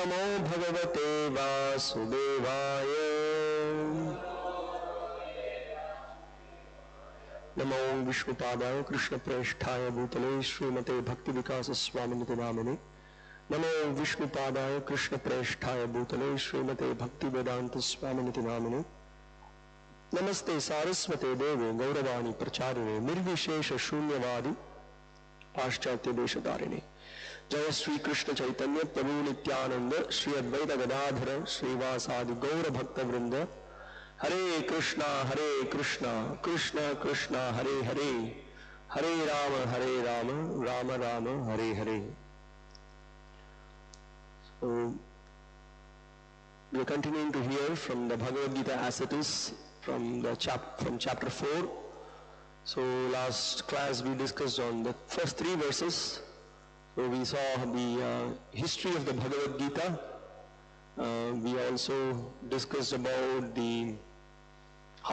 Namo Bhagavate Vasudevaya. Namo Vishnupadaya Krishna Presthaya Bhutale Srimate Bhakti-śāstra Namine. Namo Vishnupadaya Krishna Presthaya Bhutale Srimate Bhakti-śāstra Namine. Namaste Saraswate Deve Gauravani Pracharine Nirvishesha Shunyavadi Paschatya Deshadarine. Jaya Sri Krishna Chaitanya Prabhu Nityananda Sri Advaita Gadadhara Srivasadi Gaura Bhakta Vrinda. Hare Krishna, Krishna Krishna, Hare Hare, Hare Rama, Rama Rama, Hare Hare. So, we are continuing to hear from the Bhagavad Gita as it is from chapter 4. So, last class we discussed on the first 3 verses. So, we saw the history of the Bhagavad Gita. We also discussed about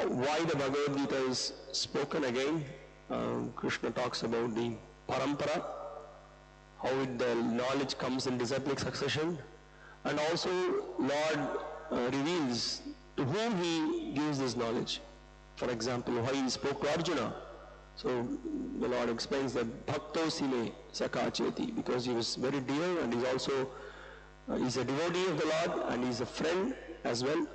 why the Bhagavad Gita is spoken again. Krishna talks about the parampara, how the knowledge comes in disciplic succession, and also Lord reveals to whom he gives this knowledge. For example, why he spoke to Arjuna. So the Lord explains that Bhakto Sime Sakacheti, because he was very dear and he's also he's a devotee of the Lord and he's a friend as well.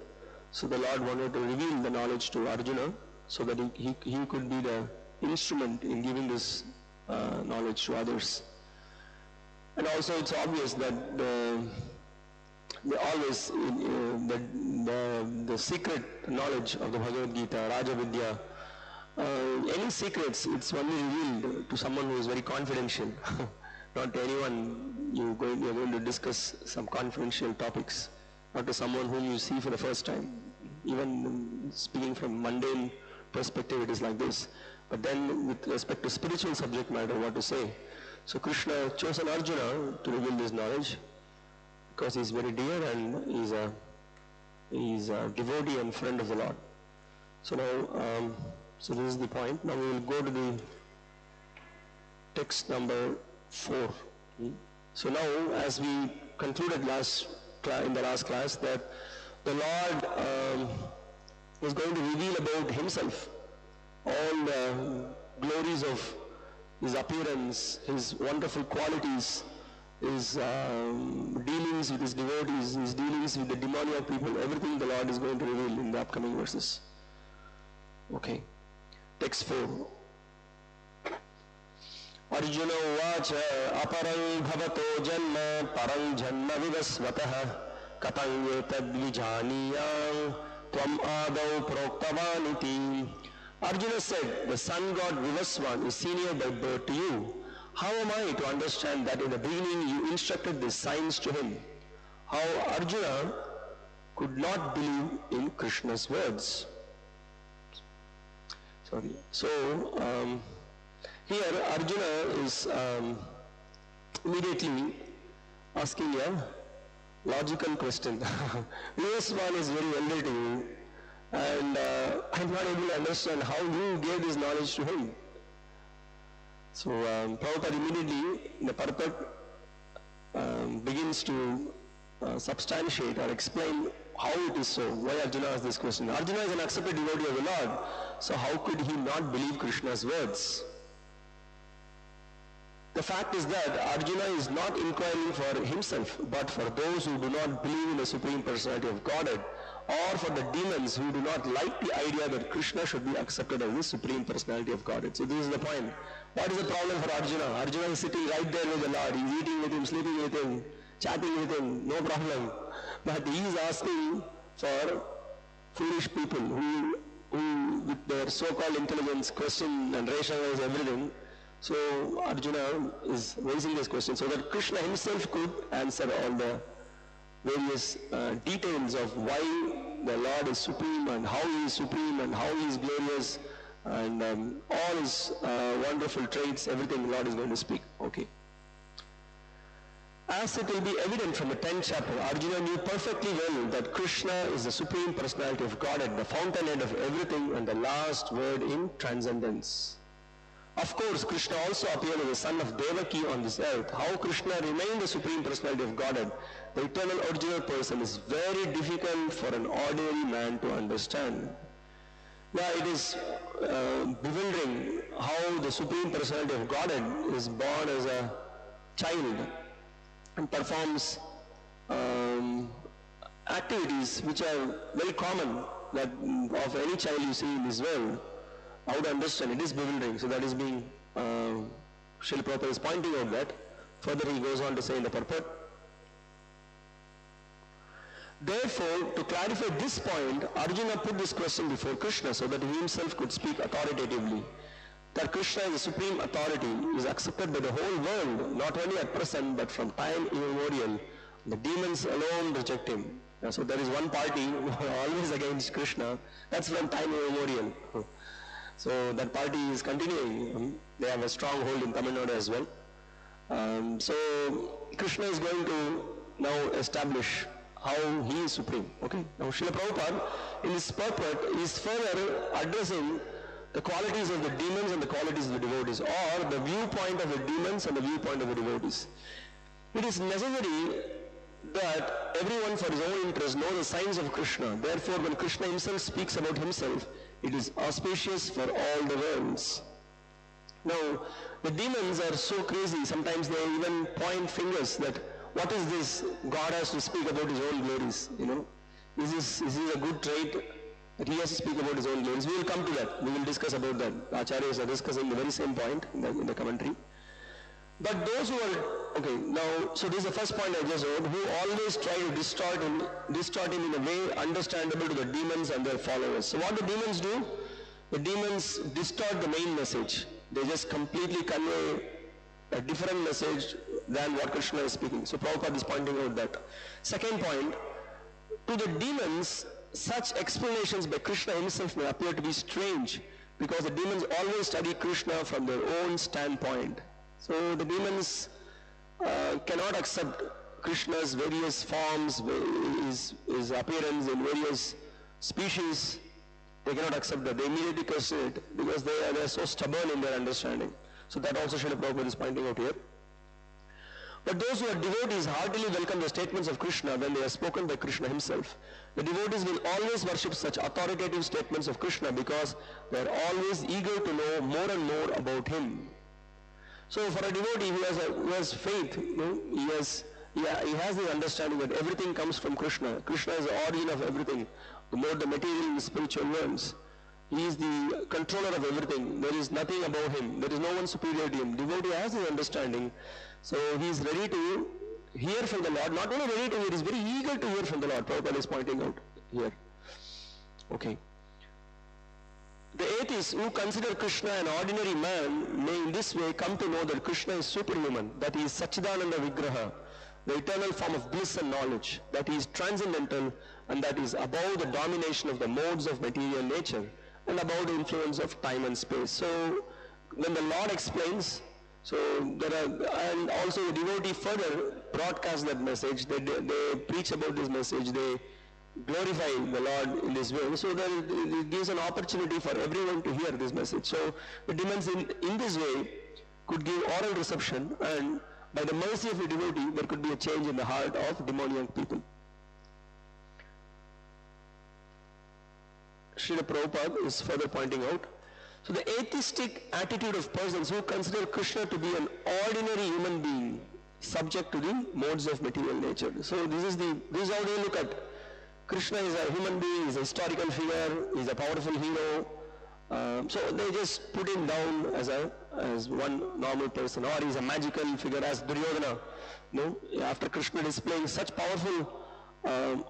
So the Lord wanted to reveal the knowledge to Arjuna so that he could be the instrument in giving this knowledge to others. And also it's obvious that the secret knowledge of the Bhagavad Gita, Raja Vidya, any secrets, it's only revealed to someone who is very confidential. Not to anyone you're going to discuss some confidential topics. Not to someone whom you see for the first time. Even speaking from mundane perspective, it is like this. But then with respect to spiritual subject matter, what to say? So Krishna chose an Arjuna to reveal this knowledge because he is very dear and he is a devotee and friend of the Lord. So now, so this is the point. Now we will go to the text number 4. So now, as we concluded in the last class, that the Lord is going to reveal about himself all the glories of his appearance, his wonderful qualities, his dealings with his devotees, his dealings with the demoniac people. Everything the Lord is going to reveal in the upcoming verses. Okay. Text 4. Arjuna uvacha aparam bhavato janma param janma vivasvatah katang etad vijaniyam tvam adau proktavaniti. Arjuna said, the sun god Vivasvan is senior by birth to you. How am I to understand that in the beginning you instructed these signs to him? How Arjuna could not believe in Krishna's words. Sorry. So, here Arjuna is immediately asking a logical question. Vivasvan is very elder to you, and I'm not able to understand how you gave this knowledge to him. So Prabhupada immediately, in the purport, begins to substantiate or explain how it is so, why Arjuna asked this question. Arjuna is an accepted devotee of the Lord, so how could he not believe Krishna's words? The fact is that Arjuna is not inquiring for himself, but for those who do not believe in the Supreme Personality of Godhead, or for the demons who do not like the idea that Krishna should be accepted as the Supreme Personality of Godhead. So this is the point. What is the problem for Arjuna? Arjuna is sitting right there with the Lord. He is eating with him, sleeping with him, chatting with him, no problem. But he is asking for foolish people who with their so-called intelligence question and rationalize everything. So Arjuna is raising this question so that Krishna himself could answer all the various details of why the Lord is supreme and how he is supreme and how he is glorious and all his wonderful traits, everything the Lord is going to speak. Okay. As it will be evident from the 10th chapter, Arjuna knew perfectly well that Krishna is the Supreme Personality of Godhead, the fountainhead of everything and the last word in transcendence. Of course, Krishna also appeared as the son of Devaki on this earth. How Krishna remained the Supreme Personality of Godhead, the eternal original person is very difficult for an ordinary man to understand. Yeah, it is bewildering how the Supreme Personality of Godhead is born as a child and performs activities which are very common that of any child you see in this world. How to understand? It is bewildering. So that is being, Srila Prabhupada is pointing out that. Further he goes on to say in the purport, therefore, to clarify this point, Arjuna put this question before Krishna so that he himself could speak authoritatively. That Krishna is the supreme authority is accepted by the whole world, not only at present but from time immemorial. The demons alone reject him. So there is one party who are always against Krishna. That's from time immemorial. So that party is continuing. They have a strong hold in Tamil Nadu as well. So Krishna is going to now establish how he is supreme. Okay. Now Srila Prabhupada in his purport is further addressing the qualities of the demons and the qualities of the devotees, or the viewpoint of the demons and the viewpoint of the devotees. It is necessary that everyone for his own interest know the signs of Krishna. Therefore, when Krishna himself speaks about himself, it is auspicious for all the worlds. Now, the demons are so crazy, sometimes they even point fingers that what is this? God has to speak about his own glories, Is this a good trait that he has to speak about his own glories? We will come to that. We will discuss about that. The Acharyas are discussing the very same point in the commentary. But those who are, so this is the first point I just wrote, who always try to distort him in a way understandable to the demons and their followers. So what do demons do? The demons distort the main message. They just completely convey a different message than what Krishna is speaking. So Prabhupada is pointing out that. Second point, to the demons, such explanations by Krishna himself may appear to be strange because the demons always study Krishna from their own standpoint. So the demons cannot accept Krishna's various forms, his appearance in various species. They cannot accept that. They immediately question it because they are so stubborn in their understanding. So that also Srila Prabhupada is pointing out here. But those who are devotees heartily welcome the statements of Krishna when they are spoken by Krishna himself. The devotees will always worship such authoritative statements of Krishna because they are always eager to know more and more about him. So for a devotee who has faith, he has the understanding that everything comes from Krishna. Krishna is the origin of everything, the more the material and spiritual realms. He is the controller of everything. There is nothing above him. There is no one superior to him. Devotee has the understanding. So he is ready to hear from the Lord. Not only ready to hear, he is very eager to hear from the Lord. Prabhupada is pointing out here. Okay. The atheists who consider Krishna an ordinary man may in this way come to know that Krishna is superhuman, that he is Satchidananda Vigraha, the eternal form of bliss and knowledge, that he is transcendental and that is above the domination of the modes of material nature and above the influence of time and space. So when the Lord explains, and also the devotee further broadcasts that message, they preach about this message, they glorify the Lord in this way. So that it gives an opportunity for everyone to hear this message. So the demons in this way could give oral reception, and by the mercy of the devotee, there could be a change in the heart of demoniac people. Srila Prabhupada is further pointing out, so the atheistic attitude of persons who consider Krishna to be an ordinary human being subject to the modes of material nature. So this is how they look at Krishna. Is a human being, is a historical figure, is a powerful hero. So they just put him down as one normal person, or he's a magical figure as Duryodhana. After Krishna displaying such powerful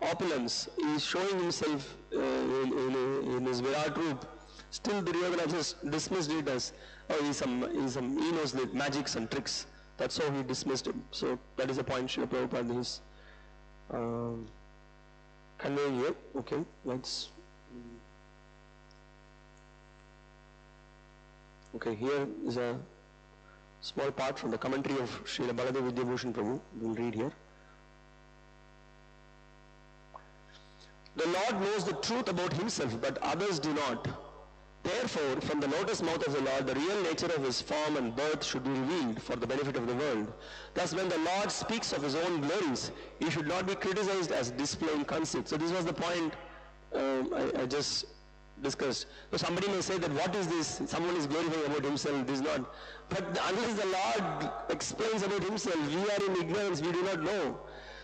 opulence, he is showing himself in his Virat roop. Still Duryodhana just dismissed it as, he knows the magics and tricks. That's how he dismissed him. So that is the point Srila Prabhupada is conveying here. Okay, let's. Okay, here is a small part from the commentary of Srila Baladev Vidyabhushan Prabhu. We will read here. The Lord knows the truth about himself, but others do not. Therefore, from the lotus mouth of the Lord, the real nature of his form and birth should be revealed for the benefit of the world. Thus, when the Lord speaks of his own glories, he should not be criticized as displaying conceit. So this was the point I just discussed. So somebody may say that what is this? Someone is glorifying about himself, this is not. But unless the Lord explains about himself, we are in ignorance, we do not know.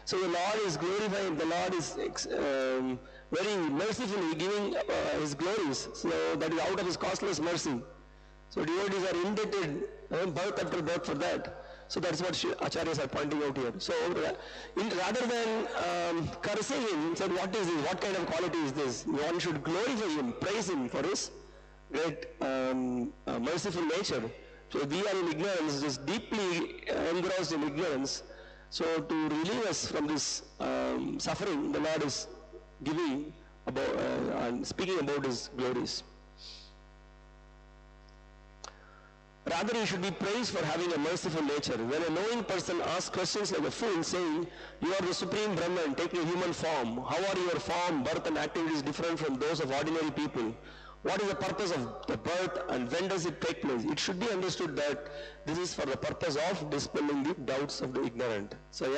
So the Lord is glorifying, the Lord is very mercifully giving his glories. So that is out of his costless mercy. So devotees are indebted birth after birth for that. So that's what Acharyas are pointing out here. So rather than cursing him, he said, what is this? What kind of quality is this? One should glorify him, praise him for his great merciful nature. So we are in ignorance, just deeply engrossed in ignorance. So to relieve us from this suffering, the Lord is giving about and speaking about his glories. Rather, he should be praised for having a merciful nature. When a knowing person asks questions like a fool, saying, "You are the supreme Brahman, taking a human form. How are your form, birth and activities different from those of ordinary people? What is the purpose of the birth and when does it take place?" It should be understood that this is for the purpose of dispelling the doubts of the ignorant. So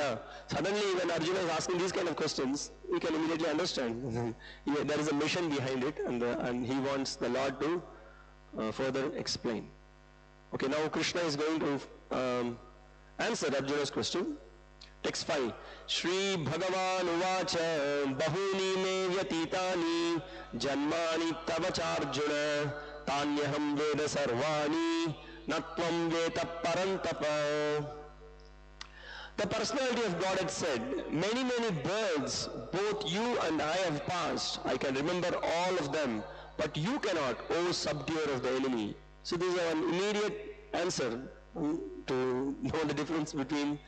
suddenly when Arjuna is asking these kind of questions, we can immediately understand there is a mission behind it, and he wants the Lord to further explain. Okay, now Krishna is going to answer Arjuna's question. Text 5. Shri Bhagavan uvacha bahuni me vyatitani janmani tavacharjuna tanyaham veda sarvani natvam veta parantapa. The personality of God had said, many births both you and I have passed. I can remember all of them, but you cannot, O subduer of the enemy. So this is an immediate answer to know the difference between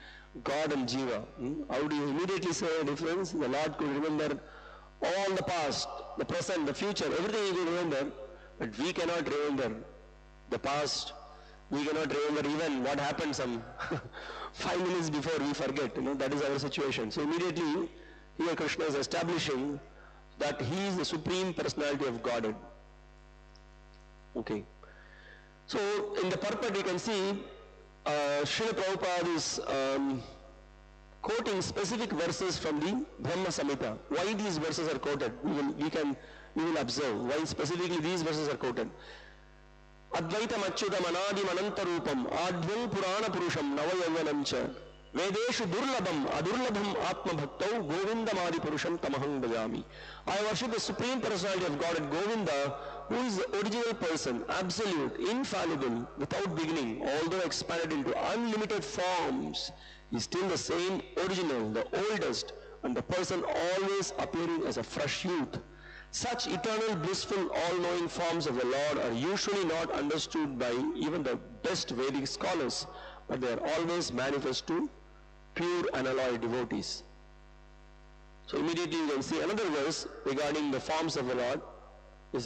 God and Jiva. How do you immediately say a difference? The Lord could remember all the past, the present, the future, everything he could remember, but we cannot remember the past. We cannot remember even what happened some 5 minutes before we forget. That is our situation. So immediately here Krishna is establishing that he is the supreme personality of Godhead. Okay. So in the purport you can see Srila Prabhupada is quoting specific verses from the Brahma Samhita. Why these verses are quoted? We will observe why specifically these verses are quoted. Advaitam achyutam anadim anantarupam advam purana purusham navayavanan cha vedeshu durlabham adurlabham atma bhaktau govindamadi purusham tamaham bhajami. I worship the supreme personality of God and Govinda, who is the original person, absolute, infallible, without beginning, although expanded into unlimited forms. He is still the same original, the oldest, and the person always appearing as a fresh youth. Such eternal, blissful, all-knowing forms of the Lord are usually not understood by even the best Vedic scholars, but they are always manifest to pure unalloyed devotees. So immediately you can see another verse regarding the forms of the Lord is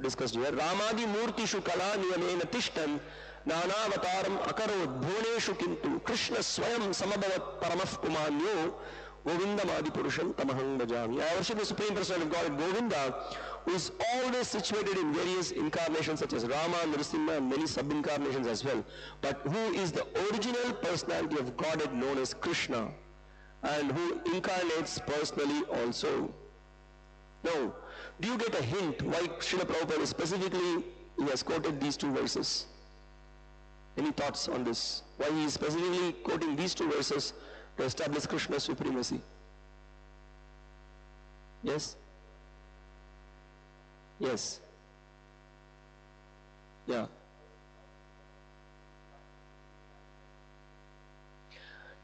discussed here. Ramadi murtishu kala niyamena tishtan nanavataram akarod bhuvaneshu kintu Krishna swayam samabhavat paramah pumanyo Govindamadi Purusham Tamaham Bhajami. I worship the Supreme Personality of God, Govinda, who is always situated in various incarnations such as Rama, Nrsimha, and many sub-incarnations as well, but who is the original personality of Godhead known as Krishna, and who incarnates personally also. Now, do you get a hint why Srila Prabhupada specifically he has quoted these two verses? Any thoughts on this? Why he is specifically quoting these two verses to establish Krishna's supremacy? Yes? Yes. Yeah.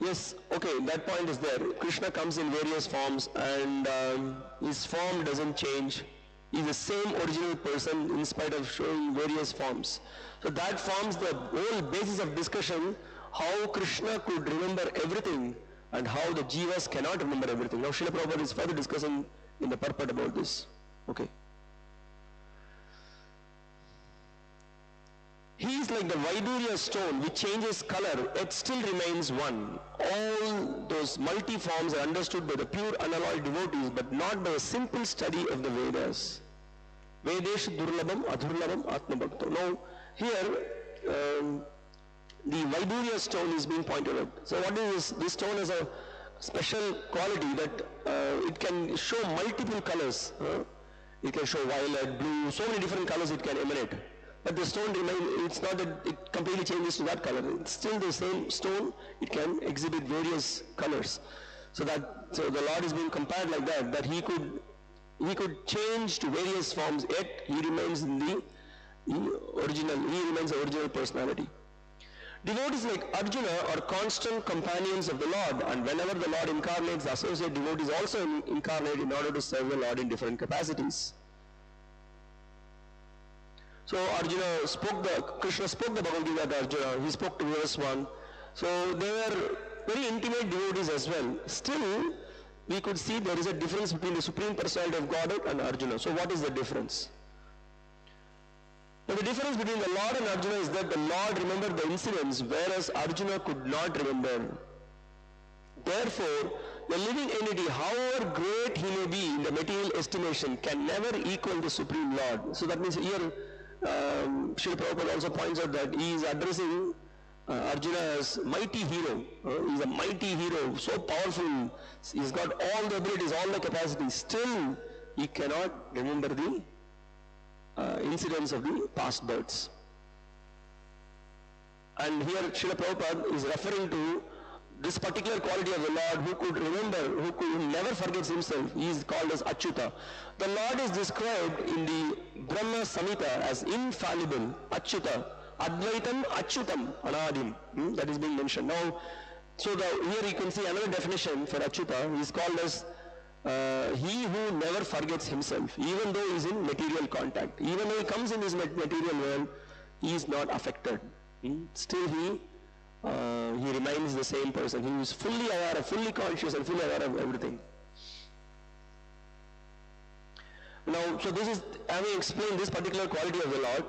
Yes, okay, that point is there. Krishna comes in various forms and his form doesn't change. He's the same original person in spite of showing various forms. So that forms the whole basis of discussion, how Krishna could remember everything and how the jivas cannot remember everything. Now Srila Prabhupada is further discussing in the purport about this. Okay. He is like the Vaidurya stone which changes color yet still remains one. All those multi-forms are understood by the pure unalloyed devotees but not by a simple study of the Vedas. Vedeshu Durlabham Adurlabham Atma Bhakto. Now, here, the Vaidurya stone is being pointed out. So what is this? This stone has a special quality that it can show multiple colors. It can show violet, blue, so many different colors it can emanate. But the stone remains, it's not that it completely changes to that color. It's still the same stone, it can exhibit various colors. So the Lord is being compared like that he could change to various forms, yet he remains in the original, he remains the original personality. Devotees like Arjuna are constant companions of the Lord, and whenever the Lord incarnates, the associate devotees also incarnate in order to serve the Lord in different capacities. So Krishna spoke the Bhagavad Gita to Arjuna, he spoke to verse 1. So they were very intimate devotees as well. Still, we could see there is a difference between the Supreme Personality of Godhead and Arjuna. So what is the difference? Now the difference between the Lord and Arjuna is that the Lord remembered the incidents, whereas Arjuna could not remember. Therefore, the living entity, however great he may be in the material estimation, can never equal the Supreme Lord. So that means here, Srila Prabhupada also points out that he is addressing Arjuna as mighty hero. He is a mighty hero, so powerful. He's got all the abilities, all the capacities. Still, he cannot remember the incidents of the past births. And here Srila Prabhupada is referring to this particular quality of the Lord who could remember, who never forgets himself. He is called as Achyuta. The Lord is described in the Brahma Samhita as infallible, Achyuta, Advaitam Achyutam Anadim. That is being mentioned. Now, so here you can see another definition for Achyuta. He is called as he who never forgets himself, even though he is in material contact. Even though he comes in this material world, he is not affected. Still he remains the same person. He is fully aware, fully conscious and fully aware of everything. Now, so this is, having explained this particular quality of the Lord,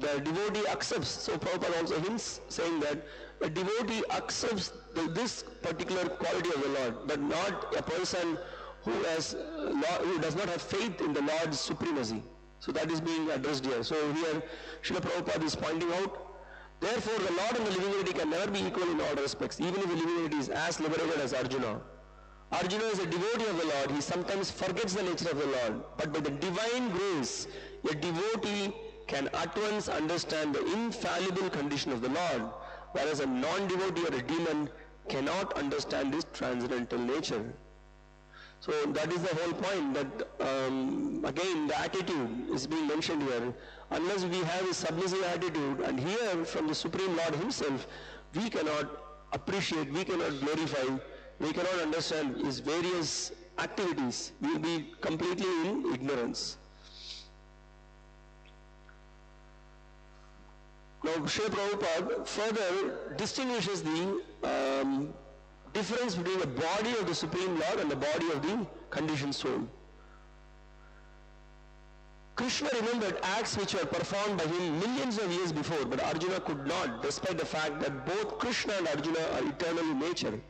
the devotee accepts, so Prabhupada also hints saying that a devotee accepts this particular quality of the Lord, but not a person who does not have faith in the Lord's supremacy. So that is being addressed here. So here Srila Prabhupada is pointing out, therefore the Lord and the living entity can never be equal in all respects, even if the living entity is as liberated as Arjuna. Arjuna is a devotee of the Lord. He sometimes forgets the nature of the Lord, but by the divine grace, a devotee can at once understand the infallible condition of the Lord, whereas a non-devotee or a demon cannot understand his transcendental nature. So that is the whole point, that again the attitude is being mentioned here. Unless we have a submissive attitude and hear from the Supreme Lord himself, we cannot appreciate, we cannot glorify, we cannot understand his various activities. We will be completely in ignorance. Now, Srila Prabhupada further distinguishes the difference between the body of the Supreme Lord and the body of the conditioned soul. Krishna remembered acts which were performed by him millions of years before, but Arjuna could not, despite the fact that both Krishna and Arjuna are eternal in nature.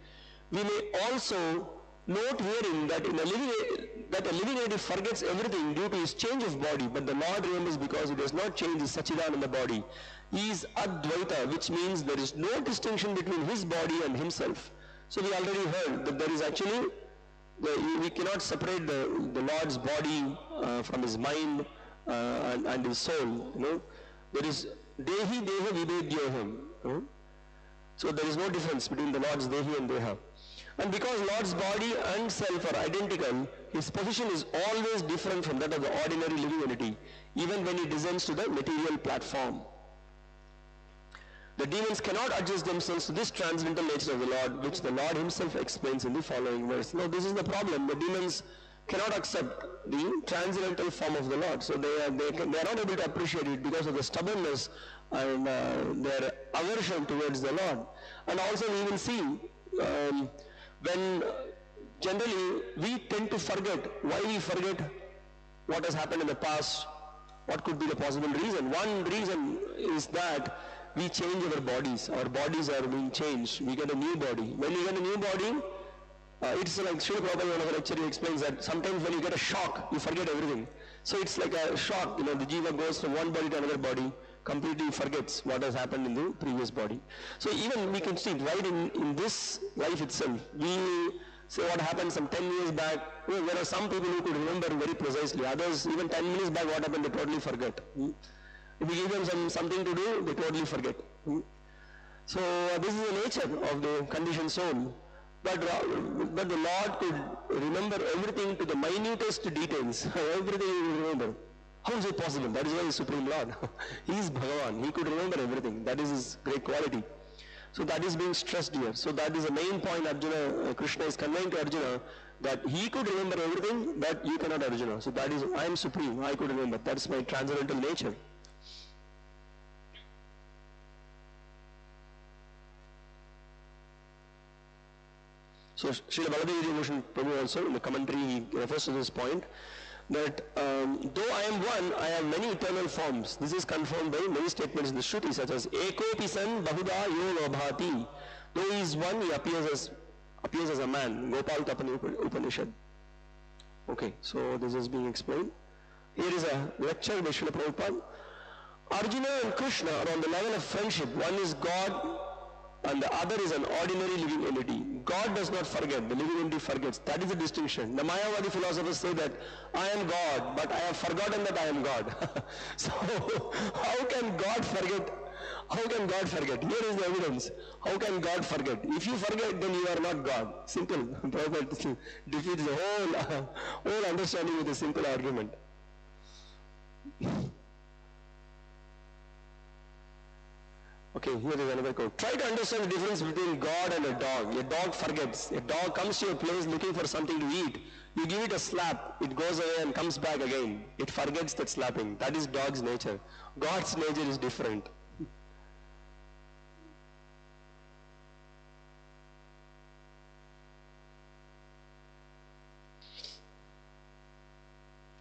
We may also note herein that a living entity forgets everything due to his change of body, but the Lord remembers because he does not change his Sachidananda body. He is Advaita, which means there is no distinction between his body and himself. So we already heard that there is actually, we cannot separate the Lord's body from his mind and his soul. There is Dehi Deha Vibedyoham. So there is no difference between the Lord's Dehi and Deha. And because Lord's body and self are identical, his position is always different from that of the ordinary living entity, even when he descends to the material platform. The demons cannot adjust themselves to this transcendental nature of the Lord, which the Lord himself explains in the following verse. Now this is the problem. The demons cannot accept the transcendental form of the Lord. So they are not able to appreciate it because of the stubbornness and their aversion towards the Lord. And also we will see when generally we tend to forget. Why we forget what has happened in the past? What could be the possible reason? One reason is that we change our bodies. Our bodies are being changed. We get a new body. When we get a new body, It's like Srila Prabhupada in one of the lecture, he explains that sometimes when you get a shock, you forget everything. So it's like a shock, the jiva goes from one body to another body, completely forgets what has happened in the previous body. So even we can see right in this life itself, we say what happened some 10 years back, there are some people who could remember very precisely, others even 10 minutes back what happened they totally forget. If we give them something to do, they totally forget. So this is the nature of the conditioned soul. But the Lord could remember everything to the minutest details. Everything he will remember. How is it possible? That is why he is Supreme Lord. He is Bhagavan. He could remember everything. That is his great quality. So that is being stressed here. So that is the main point Arjuna, Krishna is conveying to Arjuna, that he could remember everything, but you cannot, Arjuna. So that is, I am supreme, I could remember. That is my transcendental nature. So Srila Baladev Devotion Prabhu also in the commentary he refers to this point that though I am one, I have many eternal forms. This is confirmed by many statements in the Shruti such as Ekopi san bahuda yo lobhati. Though he is one, he appears as a man. Gopal Tapani Upanishad. Okay, so this is being explained. Here is a lecture by Srila Prabhupada. Arjuna and Krishna are on the level of friendship. One is God and the other is an ordinary living entity. God does not forget, the living entity forgets. That is the distinction. The Mayavadi philosophers say that I am God, but I have forgotten that I am God. So, how can God forget? How can God forget? Here is the evidence. How can God forget? If you forget, then you are not God. Simple. Prabhupada defeats the whole understanding with a simple argument. Okay, here is another quote. Try to understand the difference between God and a dog. A dog forgets. A dog comes to your place looking for something to eat. You give it a slap, it goes away and comes back again. It forgets that slapping. That is dog's nature. God's nature is different.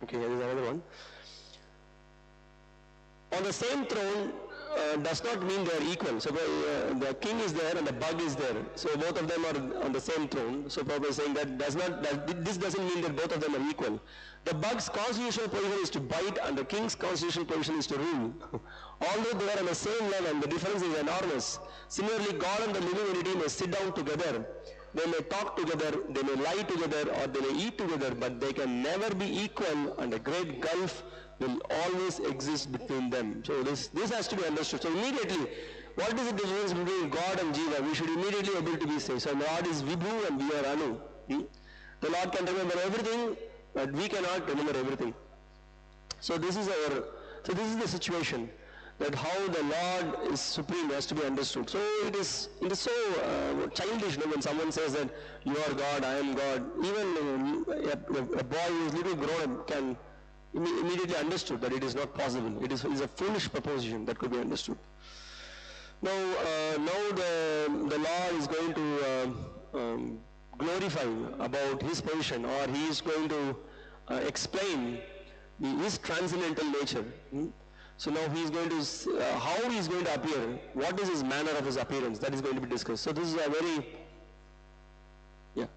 Okay, here is another one. On the same throne does not mean they are equal. So the king is there and the bug is there. So both of them are on the same throne. So Prabhupada is saying that this doesn't mean that both of them are equal. The bug's constitutional position is to bite and the king's constitutional position is to rule. Although they are on the same level, the difference is enormous. Similarly, God and the living entity may sit down together. They may talk together, they may lie together, or they may eat together, but they can never be equal, and a great gulf will always exist between them. So this has to be understood. So immediately, what is the difference between God and Jiva? We should immediately able to be saved. So Lord is Vibhu and we are Anu. The Lord can remember everything, but we cannot remember everything. So this is the situation, that how the Lord is supreme has to be understood. So it is so childish when someone says that you are God, I am God. Even a boy who is little grown up can immediately understood that it is not possible. It is a foolish proposition that could be understood. Now the Lord is going to glorify about his position, or he is going to explain his transcendental nature. So now he is going to, how he is going to appear, what is his manner of his appearance, that is going to be discussed. So this is a very, yeah.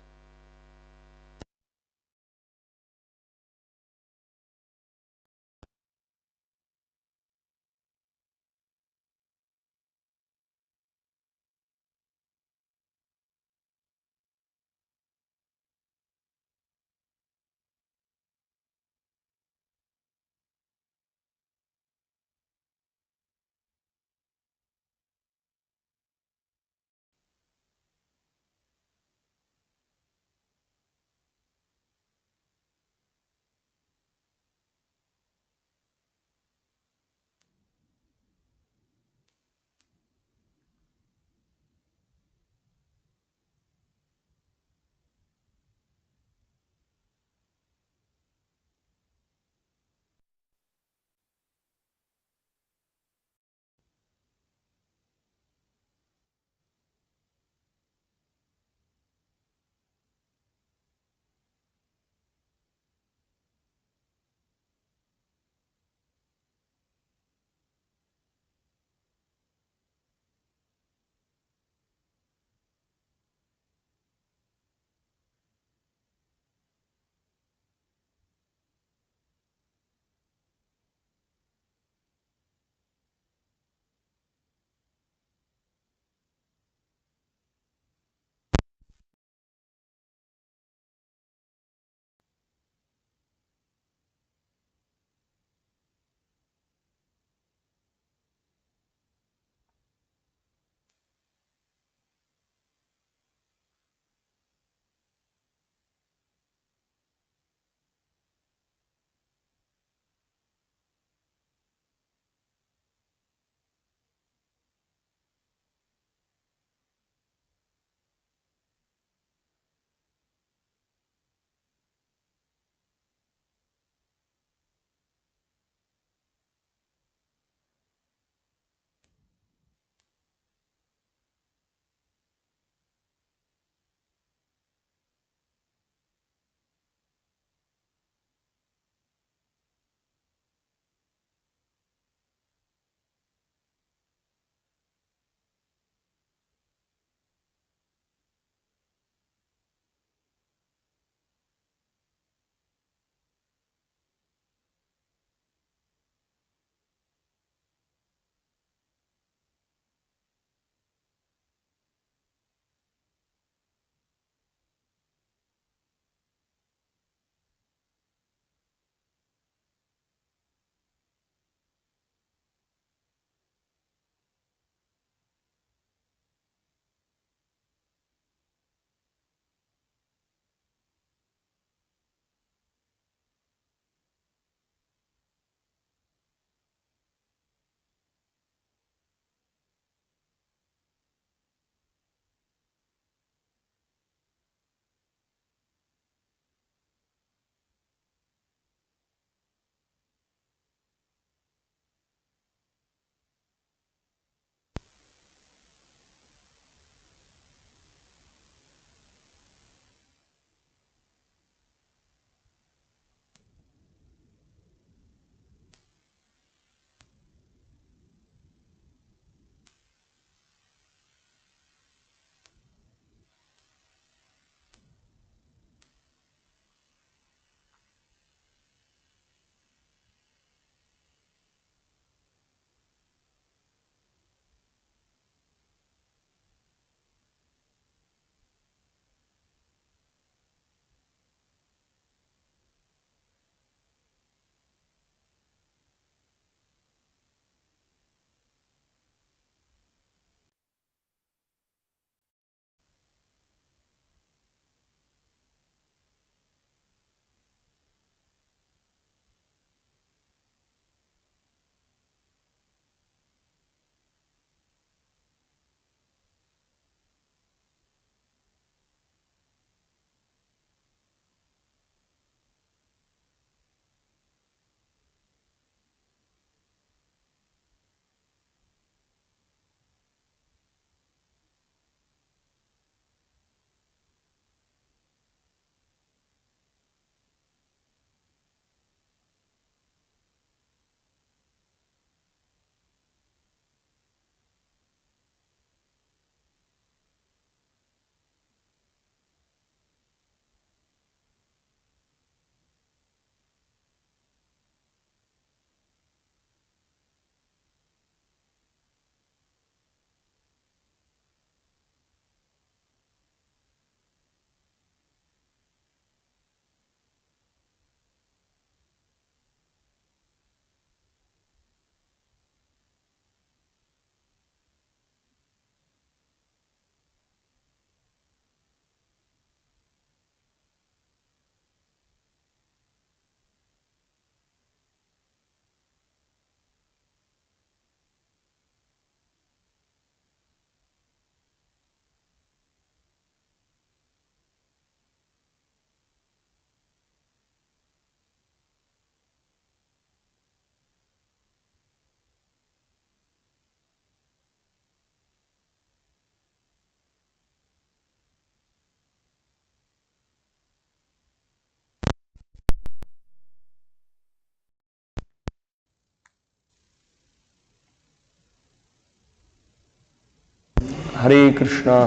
Hare Krishna,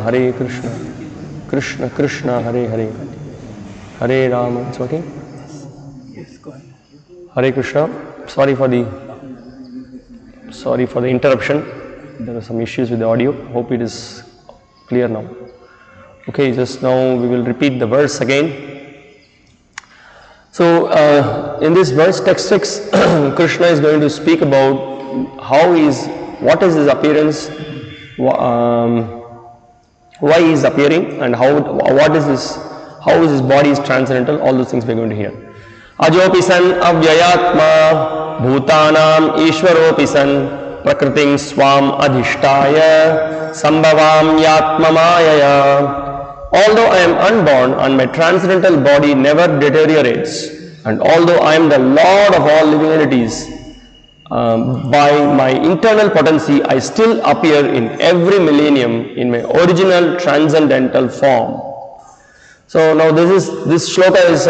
Krishna Krishna, Hare Hare, Hare Rama. It's working? Yes, go ahead. Hare Krishna. Sorry for the interruption. There are some issues with the audio. Hope it is clear now. Okay, just now we will repeat the verse again. So, in this verse, text 6, Krishna is going to speak about what is his appearance, why he is appearing, and how is his body is transcendental. All those things we are going to hear. Ajopi san avyayatma bhutanam ishwaropi san prakriting swam adhishtaya sambhavam yatma mayaya. Although I am unborn and my transcendental body never deteriorates, and although I am the Lord of all living entities, by my internal potency I still appear in every millennium in my original transcendental form. So now this shloka is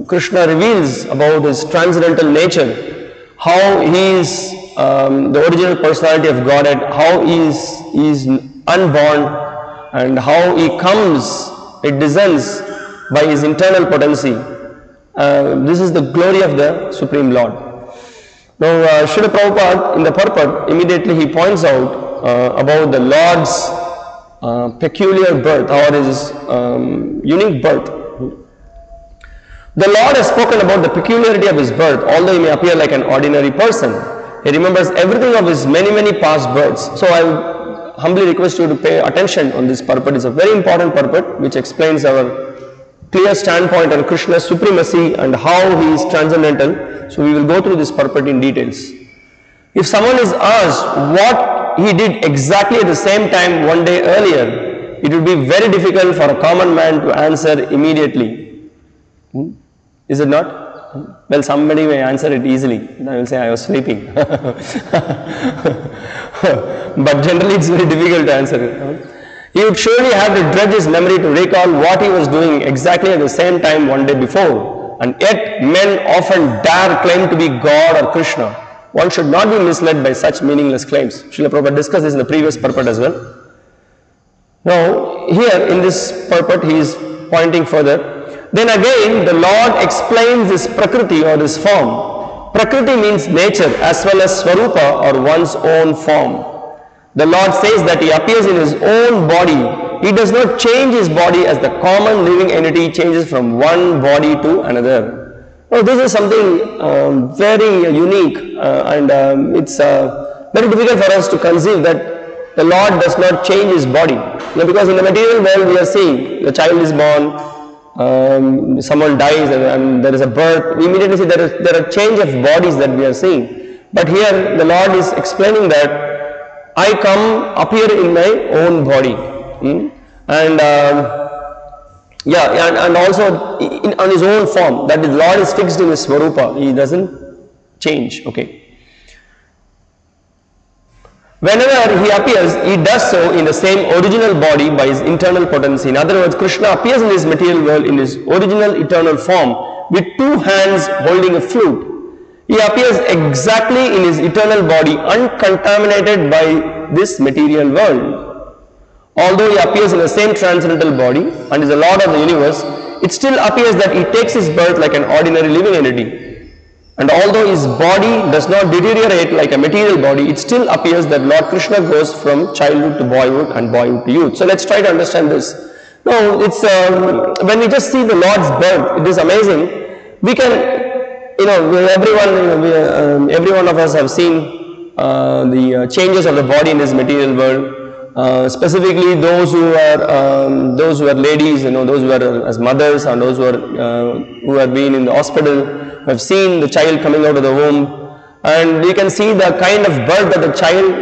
Krishna reveals about his transcendental nature, how he is the original personality of Godhead, how he is unborn, and how he comes, it descends by his internal potency. This is the glory of the Supreme Lord. Now, Srila Prabhupada in the purport, immediately he points out about the Lord's peculiar birth, or his unique birth. The Lord has spoken about the peculiarity of his birth, although he may appear like an ordinary person. He remembers everything of his many past births. So I would humbly request you to pay attention on this purport. It's a very important purport which explains our clear standpoint on Krishna's supremacy and how he is transcendental. So we will go through this purport in details. If someone is asked what he did exactly at the same time one day earlier, it would be very difficult for a common man to answer immediately. Is it not? Well, somebody may answer it easily. I will say I was sleeping. But generally it's very difficult to answer it. He would surely have to dredge his memory to recall what he was doing exactly at the same time one day before. And yet men often dare claim to be God or Krishna. One should not be misled by such meaningless claims. Srila Prabhupada discussed this in the previous purport as well. Now here in this purport he is pointing further. Then again the Lord explains this Prakriti or this form. Prakriti means nature as well as Swarupa or one's own form. The Lord says that he appears in his own body. He does not change his body as the common living entity changes from one body to another. Now this is something very unique and it's very difficult for us to conceive that the Lord does not change his body. Because in the material world we are seeing the child is born, someone dies and there is a birth. We immediately see there are change of bodies that we are seeing. But here the Lord is explaining that I appear in my own body, and also on his own form. That the Lord is fixed in his Swarupa. He doesn't change. Okay. Whenever he appears, he does so in the same original body by his internal potency. In other words, Krishna appears in this material world in his original eternal form with two hands holding a flute. He appears exactly in his eternal body, uncontaminated by this material world. Although he appears in the same transcendental body and is the Lord of the universe, it still appears that he takes his birth like an ordinary living entity. And although his body does not deteriorate like a material body, it still appears that Lord Krishna goes from childhood to boyhood and boyhood to youth. So let's try to understand this. Now, it's when we just see the Lord's birth, it is amazing. We can, every one of us have seen the changes of the body in this material world. Specifically, those who are ladies, those who are as mothers, and those who have been in the hospital, have seen the child coming out of the womb, and you can see the kind of birth that the child,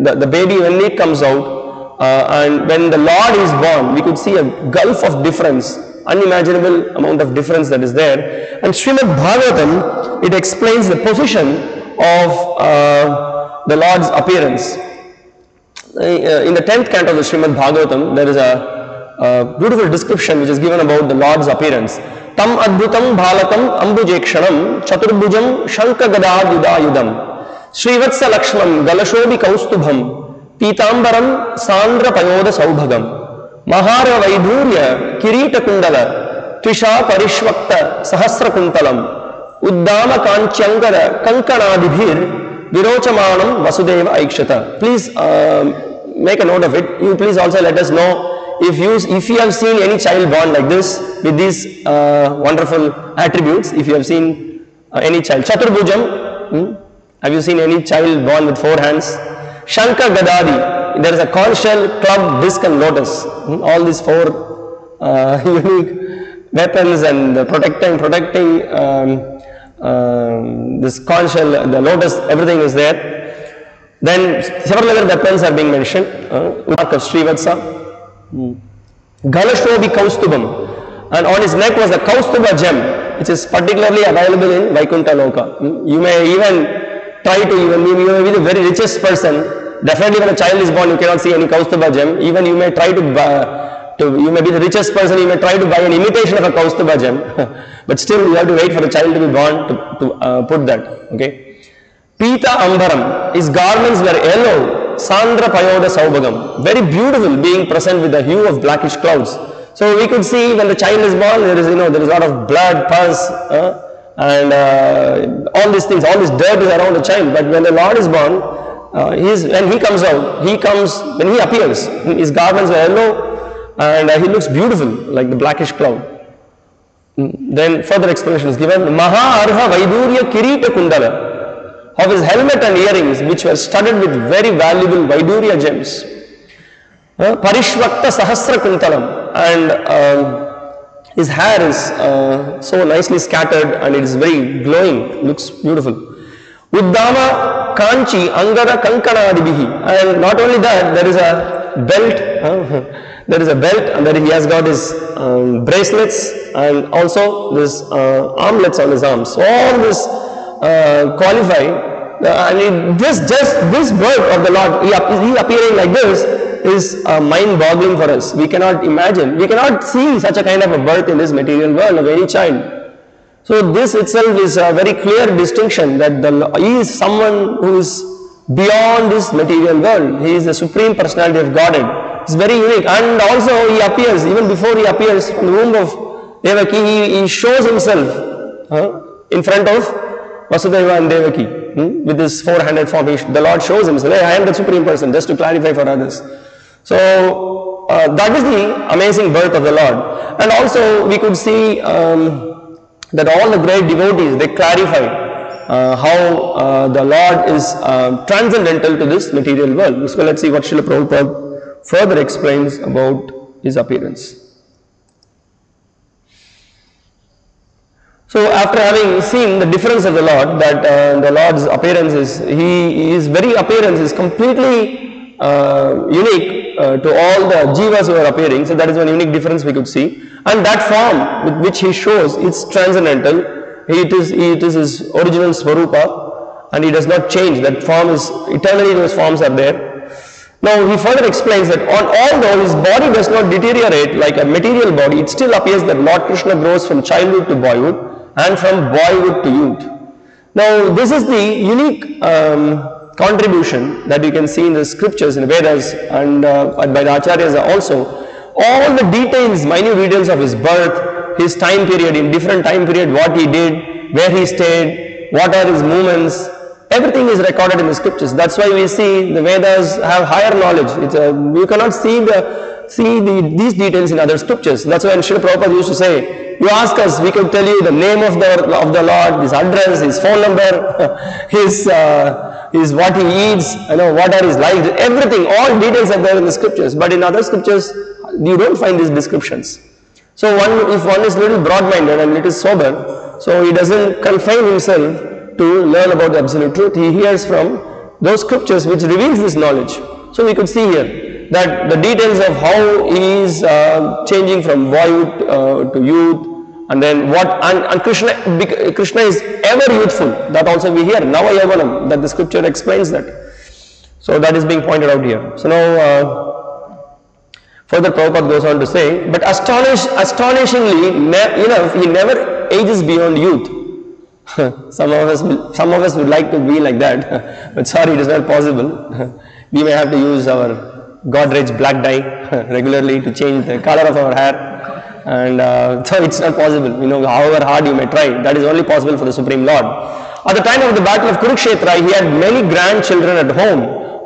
the baby, when it comes out, and when the Lord is born, we could see a gulf of difference, unimaginable amount of difference that is there. And Srimad Bhagavatam, it explains the position of the Lord's appearance. In the 10th canto of the Srimad Bhagavatam, there is a beautiful description which is given about the Lord's appearance. Tam adbhutam bhalakam ambujekshanam chaturbhujam shanka gadad yudayudam Srivatsa Lakshman galashobi kaustubham Pitambaram Sandra Payoda Saubhagam Mahara Vaidurya Kirita Kundala Trisha Parishvakta Sahasra Kuntalam Uddama Kanchangara Kankanadibhir Virochamanam Vasudeva Aikshata. Please make a note of it. You please also let us know if you have seen any child born like this with these wonderful attributes. If you have seen any child. Chaturbhujam. Have you seen any child born with 4 hands? Shankar Gadadi, there is a conch shell, club, disc and lotus. All these 4 unique weapons and protecting this conch shell, the lotus, everything is there. Then several other weapons are being mentioned. Mark of Srivatsa. Ganashobhi Kaustubam. And on his neck was the Kaustuba gem, which is particularly available in Vaikuntha Loka. You may even try to, you may be the very richest person. Definitely when a child is born, you cannot see any Kaustuba gem. Even you may try you may be the richest person, you may try to buy an imitation of a Kaustuba gem. But still you have to wait for the child to be born to put that. Okay. Pita Ambaram, his garments were yellow, Sandra Payoda Saubhagam. Very beautiful, being present with the hue of blackish clouds. So we could see when the child is born, there is a lot of blood, pus, and all these things, all this dirt is around the child. But when the Lord is born, when he comes out, when he appears, his garments are yellow and he looks beautiful like the blackish cloud. Then further explanation is given. Maha Arha Vaidurya Kirita Kundala, of his helmet and earrings, which were studded with very valuable Vaidurya gems. Parishvakta Sahasra Kuntalam, and his hair is so nicely scattered and it is very glowing, looks beautiful. Uddama Kanchi Angara Kankanadibihi, and not only that, there is a belt, and then he has got his bracelets and also this armlets on his arms. So all this qualify. This birth of the Lord, he appearing like this, is mind-boggling for us. We cannot imagine. We cannot see such a kind of a birth in this material world of any child. So this itself is a very clear distinction that he is someone who is beyond this material world. He is the Supreme Personality of Godhead. It's very unique. And also he appears, even before he appears from the womb of Devaki, he shows himself in front of Vasudeva and Devaki with his 4-handed form. The Lord shows himself, hey, I am the Supreme Person, just to clarify for others. So that is the amazing birth of the Lord. And also we could see that all the great devotees, they clarify how the Lord is transcendental to this material world. So let's see what Srila Prabhupada further explains about his appearance. So after having seen the difference of the Lord, that the Lord's appearance is, his very appearance is completely unique to all the jivas who are appearing. So that is one unique difference we could see. And that form with which he shows, it's transcendental. It is his original Swarupa, and he does not change. That form is, eternally those forms are there. Now he further explains that although his body does not deteriorate like a material body, it still appears that Lord Krishna grows from childhood to boyhood and from boyhood to youth. Now this is the unique contribution that you can see in the scriptures, in the Vedas, and by the Acharyas also. All the details, minute details of his birth, his time period, in different time period, what he did, where he stayed, what are his movements, everything is recorded in the scriptures. That's why we see the Vedas have higher knowledge. You cannot see these details in other scriptures. That's why Srila Prabhupada used to say, you ask us, we could tell you the name of the Lord, his address, his phone number, his what he eats, what are his lives, everything, all details are there in the scriptures. But in other scriptures, you don't find these descriptions. So if one is little broad-minded and little sober, so he doesn't confine himself to learn about the absolute truth. He hears from those scriptures which reveals this knowledge. So we could see here that the details of how he is changing from boyhood to youth, and then and Krishna is ever youthful. That also we hear, Nava Yavanam, that the scripture explains that. So that is being pointed out here. So now further Prabhupada goes on to say, but astonishingly enough, he never ages beyond youth. Some of us would like to be like that, but sorry, it is not possible. we may have to use our Godrej black dye regularly to change the color of our hair, and so it's not possible. However hard you may try, that is only possible for the Supreme Lord. At the time of the battle of Kurukshetra, he had many grandchildren at home,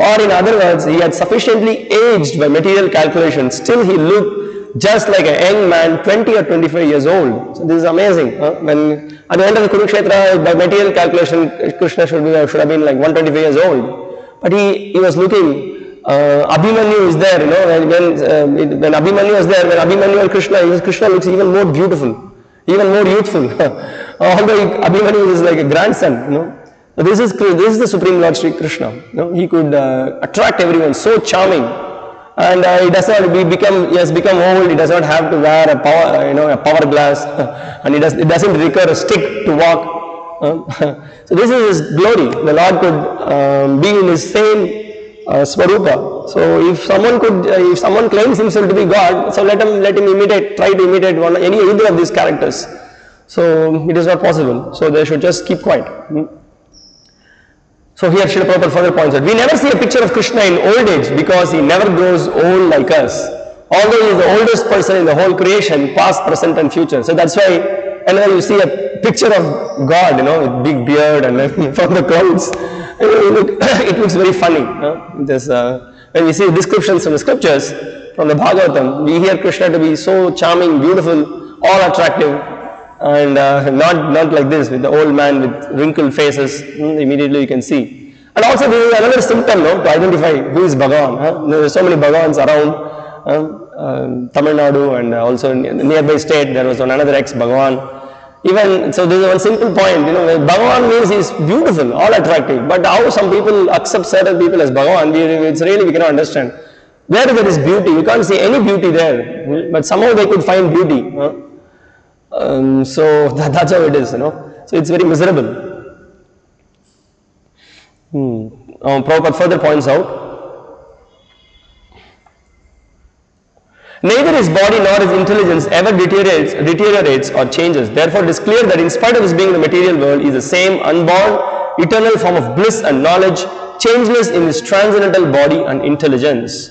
or in other words, he had sufficiently aged by material calculation. Still, he looked just like a young man, 20 or 25 years old. So this is amazing. When at the end of the Kurukshetra, by material calculation, Krishna should have been like 125 years old, but he was looking. Abhimanyu is there, when Abhimanyu was there, when Abhimanyu and Krishna looks even more beautiful, even more youthful. Although Abhimanyu is like a grandson, So this is the Supreme Lord Sri Krishna. He could attract everyone, so charming, and he has become old. He does not have to wear a power glass, and it doesn't require a stick to walk. So this is his glory. The Lord could be in his same Swarupa. So if someone claims himself to be God, so let him try to imitate either of these characters. So it is not possible. So they should just keep quiet. So here Srila Prabhupada further points out, we never see a picture of Krishna in old age because he never grows old like us. Although he is the oldest person in the whole creation, past, present and future. So that's why whenever you see a picture of God, with big beard and from the clouds, it looks very funny. When we see descriptions from the scriptures, from the Bhagavatam, we hear Krishna to be so charming, beautiful, all attractive, and not like this, with the old man with wrinkled faces. Immediately you can see. And also this is another symptom to identify who is Bhagavan. There are so many Bhagavans around Tamil Nadu, and also in the nearby state there was another ex-Bhagavan. Even so, this is one simple point. Bhagavan means he is beautiful, all attractive. But how some people accept certain people as Bhagavan, we cannot understand. Where there is beauty, you can't see any beauty there, but somehow they could find beauty. So that's how it is. So it's very miserable. Prabhupada further points out, neither his body nor his intelligence ever deteriorates or changes. Therefore, it is clear that in spite of his being in the material world, he is the same unborn, eternal form of bliss and knowledge, changeless in his transcendental body and intelligence.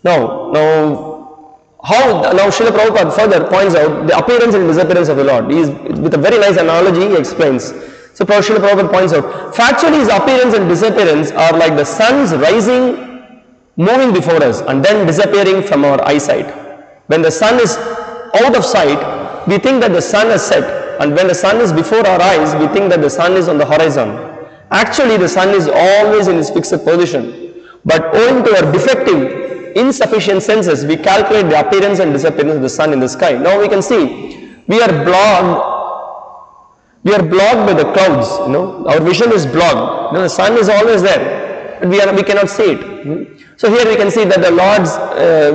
Now Srila Prabhupada further points out the appearance and disappearance of the Lord. With a very nice analogy, he explains. So Srila Prabhupada points out, factually his appearance and disappearance are like the sun's rising, moving before us and then disappearing from our eyesight. When the sun is out of sight, we think that the sun has set, and when the sun is before our eyes, we think that the sun is on the horizon. Actually, the sun is always in its fixed position, but owing to our defective, insufficient senses, we calculate the appearance and disappearance of the sun in the sky. Now we can see, we are blocked by the clouds, our vision is blocked. The sun is always there, but we cannot see it. So here we can see that the Lord's,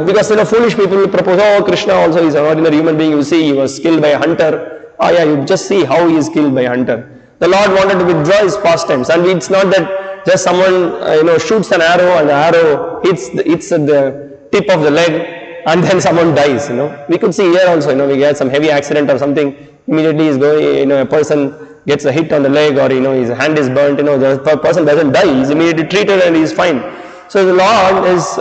because foolish people will propose, Krishna also is an ordinary human being, you see he was killed by a hunter. You just see how he is killed by a hunter. The Lord wanted to withdraw his pastimes, and it's not that just someone shoots an arrow and the arrow hits at the tip of the leg and then someone dies. We could see here also, we get some heavy accident or something, immediately is going, a person gets a hit on the leg, or his hand is burnt, the person doesn't die, he is immediately treated and he is fine. So the Lord is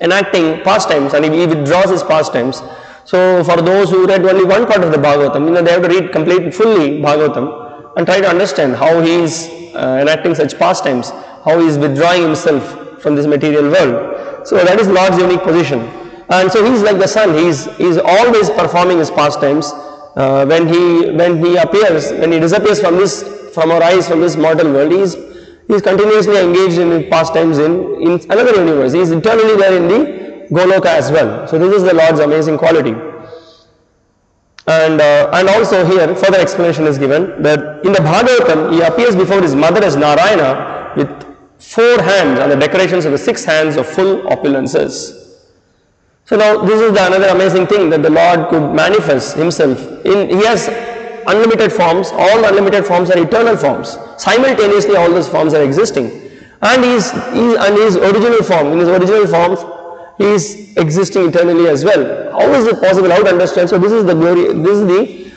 enacting pastimes, and he withdraws his pastimes. So for those who read only one part of the Bhagavatam, they have to read fully Bhagavatam and try to understand how he is enacting such pastimes, how he is withdrawing himself from this material world. So that is Lord's unique position. And so he is like the sun, he is always performing his pastimes. When he appears, when he disappears from our eyes, from this mortal world, he is continuously engaged in pastimes in another universe. He is eternally there in the Goloka as well. So this is the Lord's amazing quality. And also here further explanation is given that in the Bhagavatam he appears before his mother as Narayana with 4 hands and the decorations of the 6 hands of full opulences. So now this is another amazing thing, that the Lord could manifest himself he has unlimited forms. All the unlimited forms are eternal forms. Simultaneously all those forms are existing, and in his original form he is existing eternally as well. How is it possible? How to understand? So this is the glory, this is the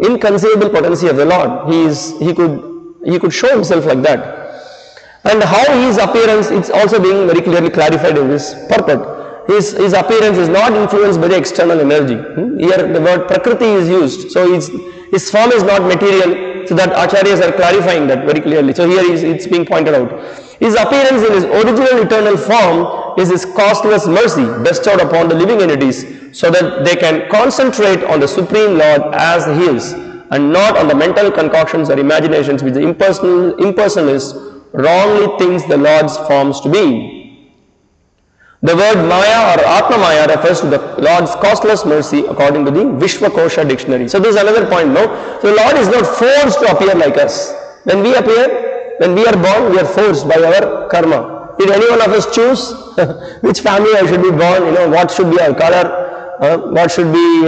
inconceivable potency of the Lord. He could show himself like that. And how his appearance, it's also being very clearly clarified in this purport. His appearance is not influenced by the external energy. Here the word Prakriti is used, so his form is not material, so that Acharyas are clarifying that very clearly. So here it's being pointed out. His appearance in his original eternal form is his costless mercy bestowed upon the living entities, so that they can concentrate on the Supreme Lord as he is, and not on the mental concoctions or imaginations which the impersonalist wrongly thinks the Lord's forms to be. The word Maya or Atma Maya refers to the Lord's costless mercy according to the Vishwakosha dictionary. So this is another point, no? So the Lord is not forced to appear like us. When we appear, when we are born, we are forced by our karma. Did any one of us choose which family I should be born? What should be our color? What should be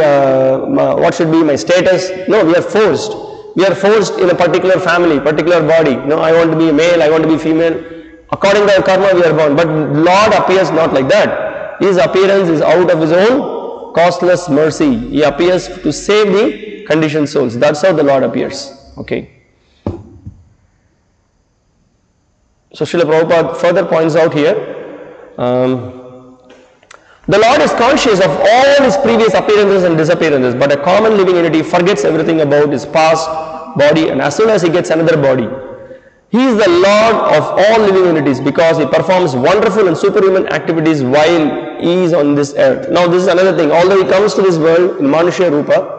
my status? No, we are forced. We are forced in a particular family, particular body. I want to be male, I want to be female. According to our karma, we are born. But Lord appears not like that. His appearance is out of his own costless mercy. He appears to save the conditioned souls. That's how the Lord appears. Okay. So Srila Prabhupada further points out here, the Lord is conscious of all his previous appearances and disappearances, but a common living entity forgets everything about his past body, and as soon as he gets another body, he is the Lord of all living entities because he performs wonderful and superhuman activities while he is on this earth. Now this is another thing, although he comes to this world in Manusya Rupa,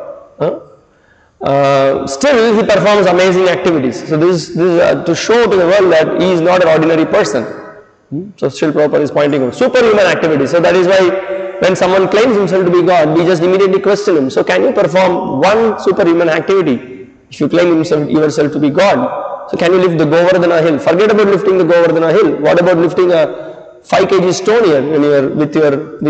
still he performs amazing activities. So this is to show to the world that he is not an ordinary person. So Srila Prabhupada is pointing out superhuman activities. So that is why when someone claims himself to be God, we just immediately question him. So can you perform one superhuman activity if you claim yourself to be God? So can you lift the Govardhana hill? Forget about lifting the Govardhana hill. What about lifting a 5 kg stone here with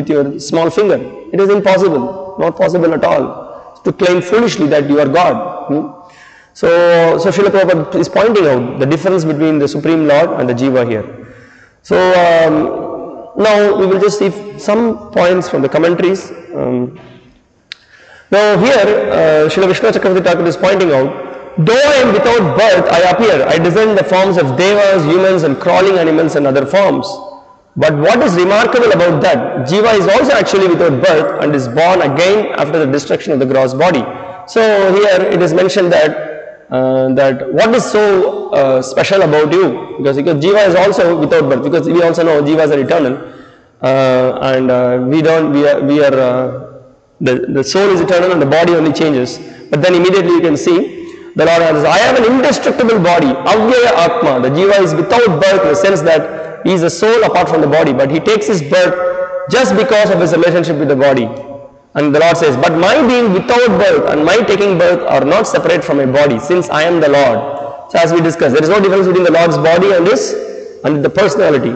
your small finger? It is impossible, not possible at all, to claim foolishly that you are God. So Srila Prabhupada is pointing out the difference between the Supreme Lord and the Jiva here. So now we will just see some points from the commentaries. Now here Srila Vishnu Chakravarti Thakur is pointing out, though I am without birth, I appear. I descend the forms of devas, humans and crawling animals and other forms. But what is remarkable about that, Jiva is also actually without birth and is born again after the destruction of the gross body. So here it is mentioned that what is so special about you, because Jiva is also without birth, because we also know Jivas are eternal, and the soul is eternal and the body only changes. But then immediately you can see the Lord says, I have an indestructible body, Avyaya Atma. The Jiva is without birth in the sense that he is a soul apart from the body, but he takes his birth just because of his relationship with the body. And the Lord says, but my being without birth and my taking birth are not separate from my body, since I am the Lord. So as we discussed, there is no difference between the Lord's body and the personality.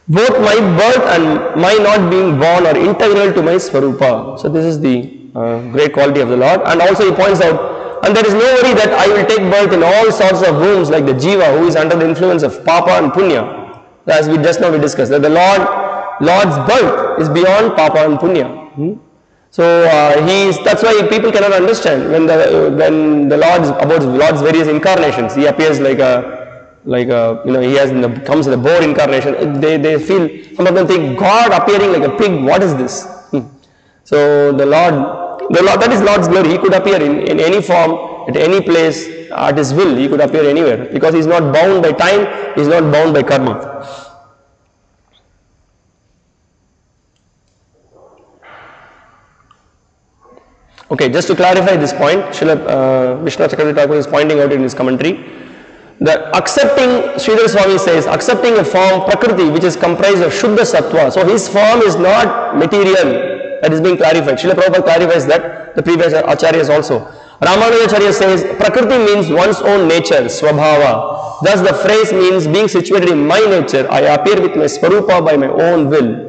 Both my birth and my not being born are integral to my Swarupa. So this is the great quality of the Lord. And also he points out, and there is no worry that I will take birth in all sorts of wombs like the Jiva who is under the influence of Papa and Punya. As we just now discussed, that the Lord's birth is beyond Papa and Punya. So that's why people cannot understand when the Lord's various incarnations. He appears comes in the boar incarnation. They feel, some of them think, God appearing like a pig, what is this? So the Lord, that is Lord's glory. He could appear in any form, at any place, at his will. He could appear anywhere because he is not bound by time, he is not bound by karma. Okay, just to clarify this point, Srila Vishnu Chakravarti Thakur is pointing out in his commentary that Sridhar Swami says, accepting a form, Prakriti, which is comprised of Shuddha Sattva. So his form is not material. That is being clarified. Srila Prabhupada clarifies that, the previous Acharyas also. Ramanujacharya says, Prakriti means one's own nature, Swabhava. Thus the phrase means being situated in my nature, I appear with my Swarupa by my own will.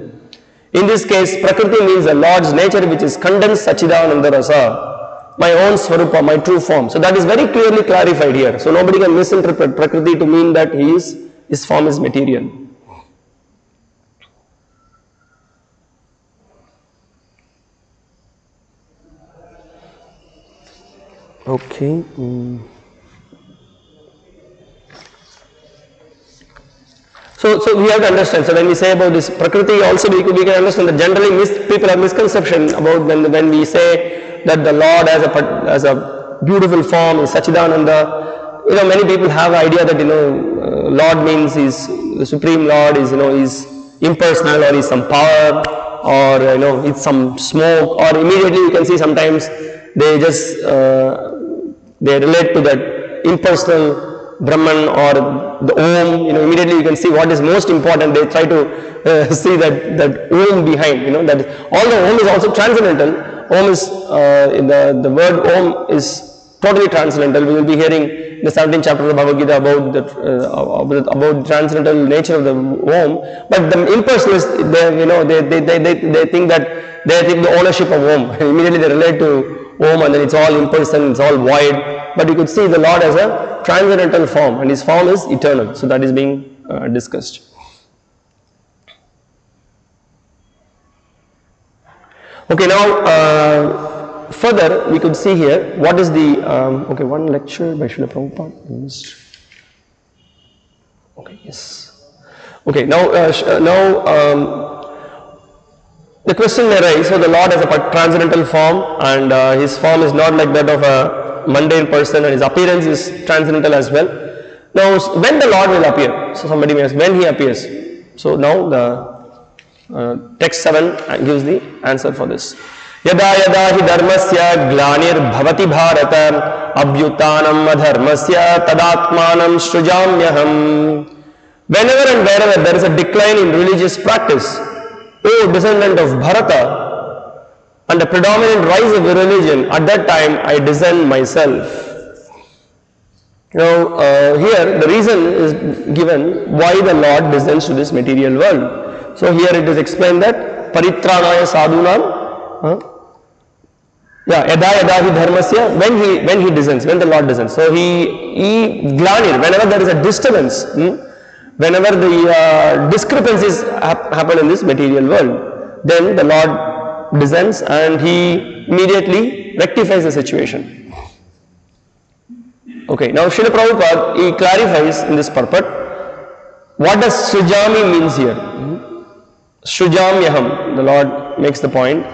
In this case, Prakriti means the Lord's nature which is condensed Sachidananda Rasa, my own Swarupa, my true form. So that is very clearly clarified here. So nobody can misinterpret Prakriti to mean that his form is material. Okay. So we have to understand. So when we say about this Prakriti also, we can understand that generally people have misconception about when we say that the Lord has a beautiful form, is Sachidananda. Many people have the idea that Lord means the Supreme Lord is is impersonal, or is some power, or it's some smoke, or immediately you can see sometimes they just they relate to that impersonal Brahman or the Om. Immediately you can see what is most important. They try to see that Om behind. That although Om is also transcendental, Om is the word Om is totally transcendental. We will be hearing in the 17th chapter of the Bhagavad Gita about the transcendental nature of the Om. But the impersonalists, they think that they think the ownership of Om. Immediately they relate to Om, and then it's all impersonal, it's all void. But you could see the Lord as a transcendental form, and His form is eternal. So that is being discussed. Okay, now further we could see here what is the one lecture by Srila Prabhupada. Okay, yes. Okay, now the question may arise. So the Lord has a transcendental form, and His form is not like that of a mundane person, and His appearance is transcendental as well. Now, when the Lord will appear? So somebody may ask, when He appears? So now the text 7 gives the answer for this. Yada yada hi dharmasya glanir bhavati bharata abhyutanam adharmasya tadatmanam shrujamyaham. Whenever and wherever there is a decline in religious practice, O descendant of Bharata, and a predominant rise of the religion, at that time I descend myself. Here the reason is given why the Lord descends to this material world. So here it is explained that paritranaya sadhunam, yada yada hi dharmasya, when he descends, when the Lord descends. So he glanir, whenever there is a disturbance, whenever the discrepancies happen in this material world, then the Lord descends and He immediately rectifies the situation. Okay, now Srila Prabhupada, he clarifies in this purport, what does Srijami means here? Srijamyaham, the Lord makes the point,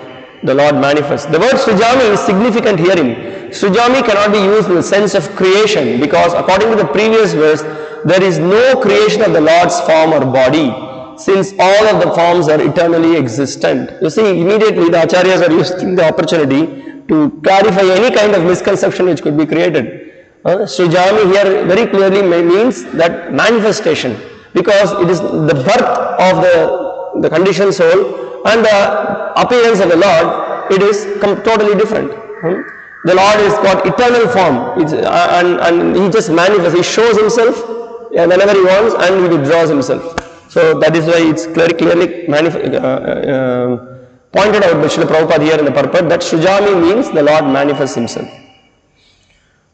the Lord manifests. The word Srijami is significant herein. Srijami cannot be used in the sense of creation, because according to the previous verse, there is no creation of the Lord's form or body, since all of the forms are eternally existent. You see, immediately the acharyas are using the opportunity to clarify any kind of misconception which could be created. Srijami here very clearly means that manifestation, because it is the birth of the conditioned soul, and the appearance of the Lord, it is totally different. The Lord has got eternal form, and He just manifests, He shows Himself whenever He wants, and He withdraws Himself. So that is why it's clearly pointed out by Srila Prabhupada here in the purport that Srijami means the Lord manifests Himself.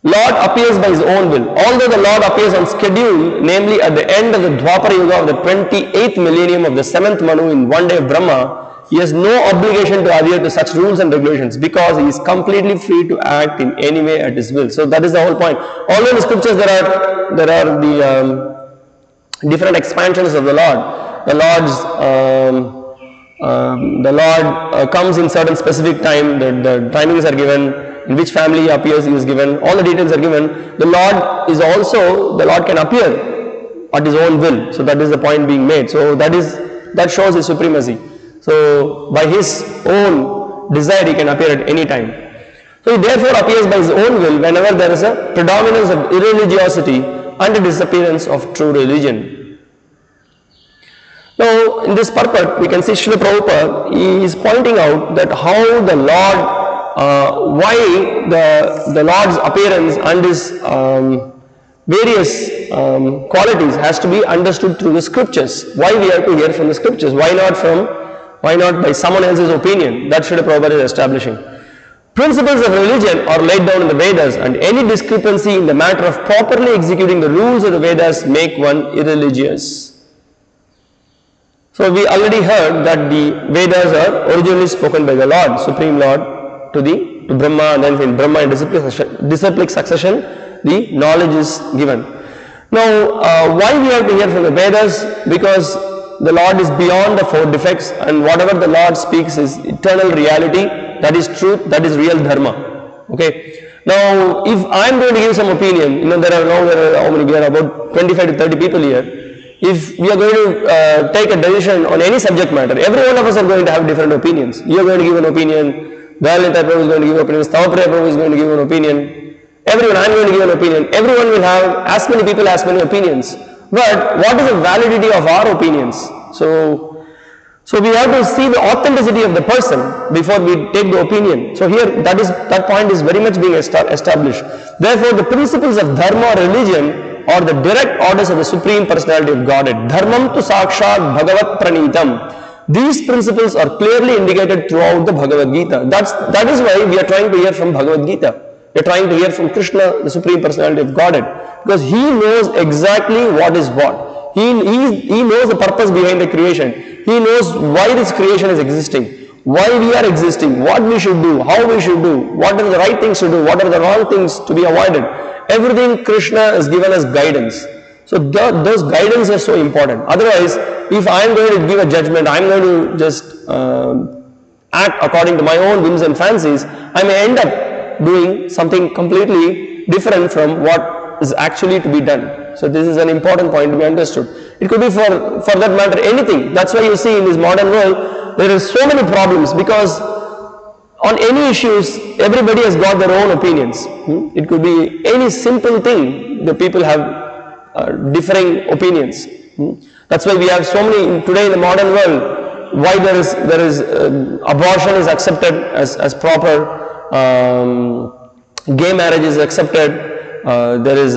Lord appears by His own will. Although the Lord appears on schedule, namely at the end of the Dwapara Yuga of the 28th millennium of the 7th Manu in one day of Brahma, He has no obligation to adhere to such rules and regulations, because He is completely free to act in any way at His will. So that is the whole point. Although in the scriptures there are the different expansions of the Lord. The Lord comes in certain specific time. The timings are given. In which family He appears, He is given. All the details are given. The Lord can appear at His own will. So that is the point being made. So that shows His supremacy. So by His own desire He can appear at any time. So He therefore appears by His own will whenever there is a predominance of irreligiosity and a disappearance of true religion. Now in this purport we can see Srila Prabhupada, he is pointing out that how the Lord, why the Lord's appearance and His various qualities has to be understood through the scriptures. Why we have to hear from the scriptures? Why not by someone else's opinion? That Srila Prabhupada is establishing. Principles of religion are laid down in the Vedas, and any discrepancy in the matter of properly executing the rules of the Vedas make one irreligious. So we already heard that the Vedas are originally spoken by the Lord, Supreme Lord, to Brahma, and then in Brahma in disciplic succession, the knowledge is given. Now, why we have to hear from the Vedas? Because the Lord is beyond the four defects, and whatever the Lord speaks is eternal reality, that is truth, that is real dharma. Okay. Now, if I am going to give some opinion, there are how many? We are about 25 to 30 people here. If we are going to take a decision on any subject matter, every one of us are going to have different opinions. You are going to give an opinion, Dayanita Prabhu is going to give an opinion, Stavapriya Prabhu is going to give an opinion, everyone, I am going to give an opinion. Everyone will have, as many people, as many opinions. But what is the validity of our opinions? So we have to see the authenticity of the person before we take the opinion. So here, that point is very much being established. Therefore, the principles of dharma or religion or the direct orders of the Supreme Personality of Godhead. Dharmam tu sakshat bhagavat pranitam. These principles are clearly indicated throughout the Bhagavad Gita. That is why we are trying to hear from Bhagavad Gita. We are trying to hear from Krishna, the Supreme Personality of Godhead. Because he knows exactly what is what. He knows the purpose behind the creation. He knows why this creation is existing. Why we are existing. What we should do. How we should do. What are the right things to do. What are the wrong things to be avoided. Everything Krishna has given us guidance. So those guidance are so important. Otherwise, if I am going to give a judgment, I am going to just act according to my own whims and fancies, I may end up doing something completely different from what is actually to be done. So this is an important point to be understood. It could be for that matter anything. That's why you see in this modern world, there are so many problems because on any issues, everybody has got their own opinions. It could be any simple thing, the people have differing opinions. That's why we have so many, today in the modern world, why there is abortion is accepted as proper, gay marriage is accepted, there is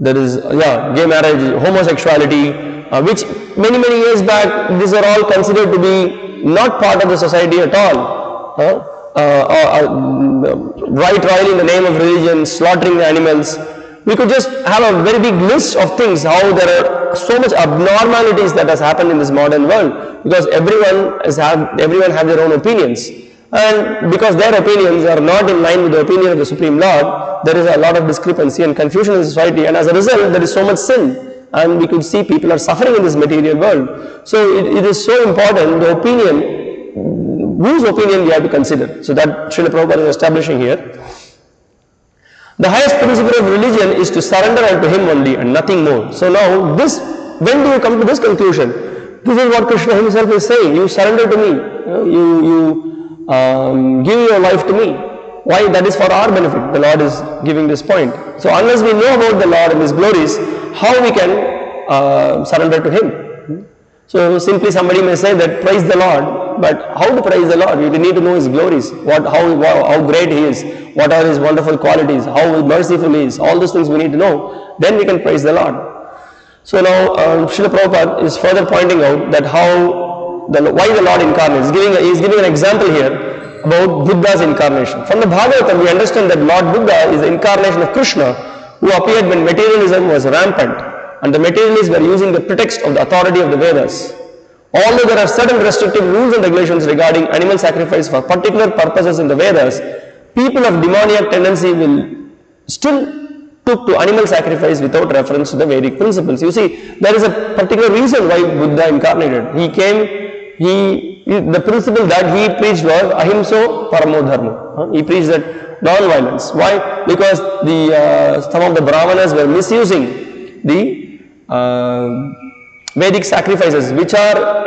gay marriage, homosexuality, which many years back, these are all considered to be not part of the society at all. Right trial in the name of religion, slaughtering the animals. We could just have a very big list of things, how there are so much abnormalities that has happened in this modern world, because everyone have their own opinions, and because their opinions are not in line with the opinion of the Supreme Lord, there is a lot of discrepancy and confusion in society, and as a result there is so much sin, and we could see people are suffering in this material world. So it is so important, the opinion, whose opinion we have to consider. So that Srila Prabhupada is establishing here. The highest principle of religion is to surrender unto him only and nothing more. So now this, when do you come to this conclusion? This is what Krishna himself is saying. You surrender to me. You give your life to me. Why? That is for our benefit. The Lord is giving this point. So unless we know about the Lord and His glories, how we can surrender to Him? So simply somebody may say that praise the Lord, but how to praise the Lord? You need to know His glories, how great He is, what are His wonderful qualities, how merciful He is, all those things we need to know, then we can praise the Lord. So now Srila Prabhupada is further pointing out that why the Lord incarnates. He is giving an example here about Buddha's incarnation. From the Bhagavatam we understand that Lord Buddha is the incarnation of Krishna who appeared when materialism was rampant. And the materialists were using the pretext of the authority of the Vedas. Although there are certain restrictive rules and regulations regarding animal sacrifice for particular purposes in the Vedas, people of demoniac tendency will still took to animal sacrifice without reference to the Vedic principles. You see, there is a particular reason why Buddha incarnated. He came, the principle that he preached was ahimso paramo dharma. He preached that non-violence. Why? Because some of the Brahmanas were misusing the Vedic sacrifices which are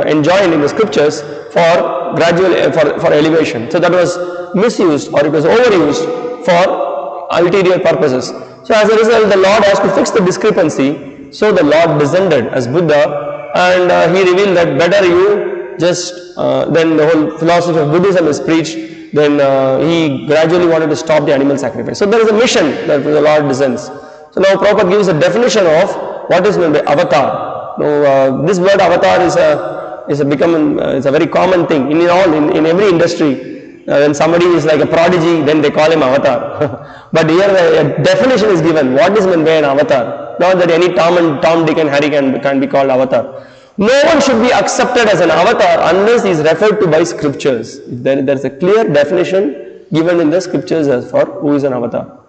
enjoined in the scriptures for for elevation. So that was misused or it was overused for ulterior purposes. So as a result, the Lord has to fix the discrepancy. So the Lord descended as Buddha and he revealed that better you just, then the whole philosophy of Buddhism is preached, then he gradually wanted to stop the animal sacrifice. So there is a mission that the Lord descends. So now Prabhupada gives a definition of what is meant by avatar. Now, this word avatar is a very common thing in every industry. When somebody is like a prodigy, then they call him avatar. But here a definition is given. What is meant by an avatar? Not that any Tom, Dick and Harry can be called avatar. No one should be accepted as an avatar unless he is referred to by scriptures. There is a clear definition given in the scriptures as for who is an avatar.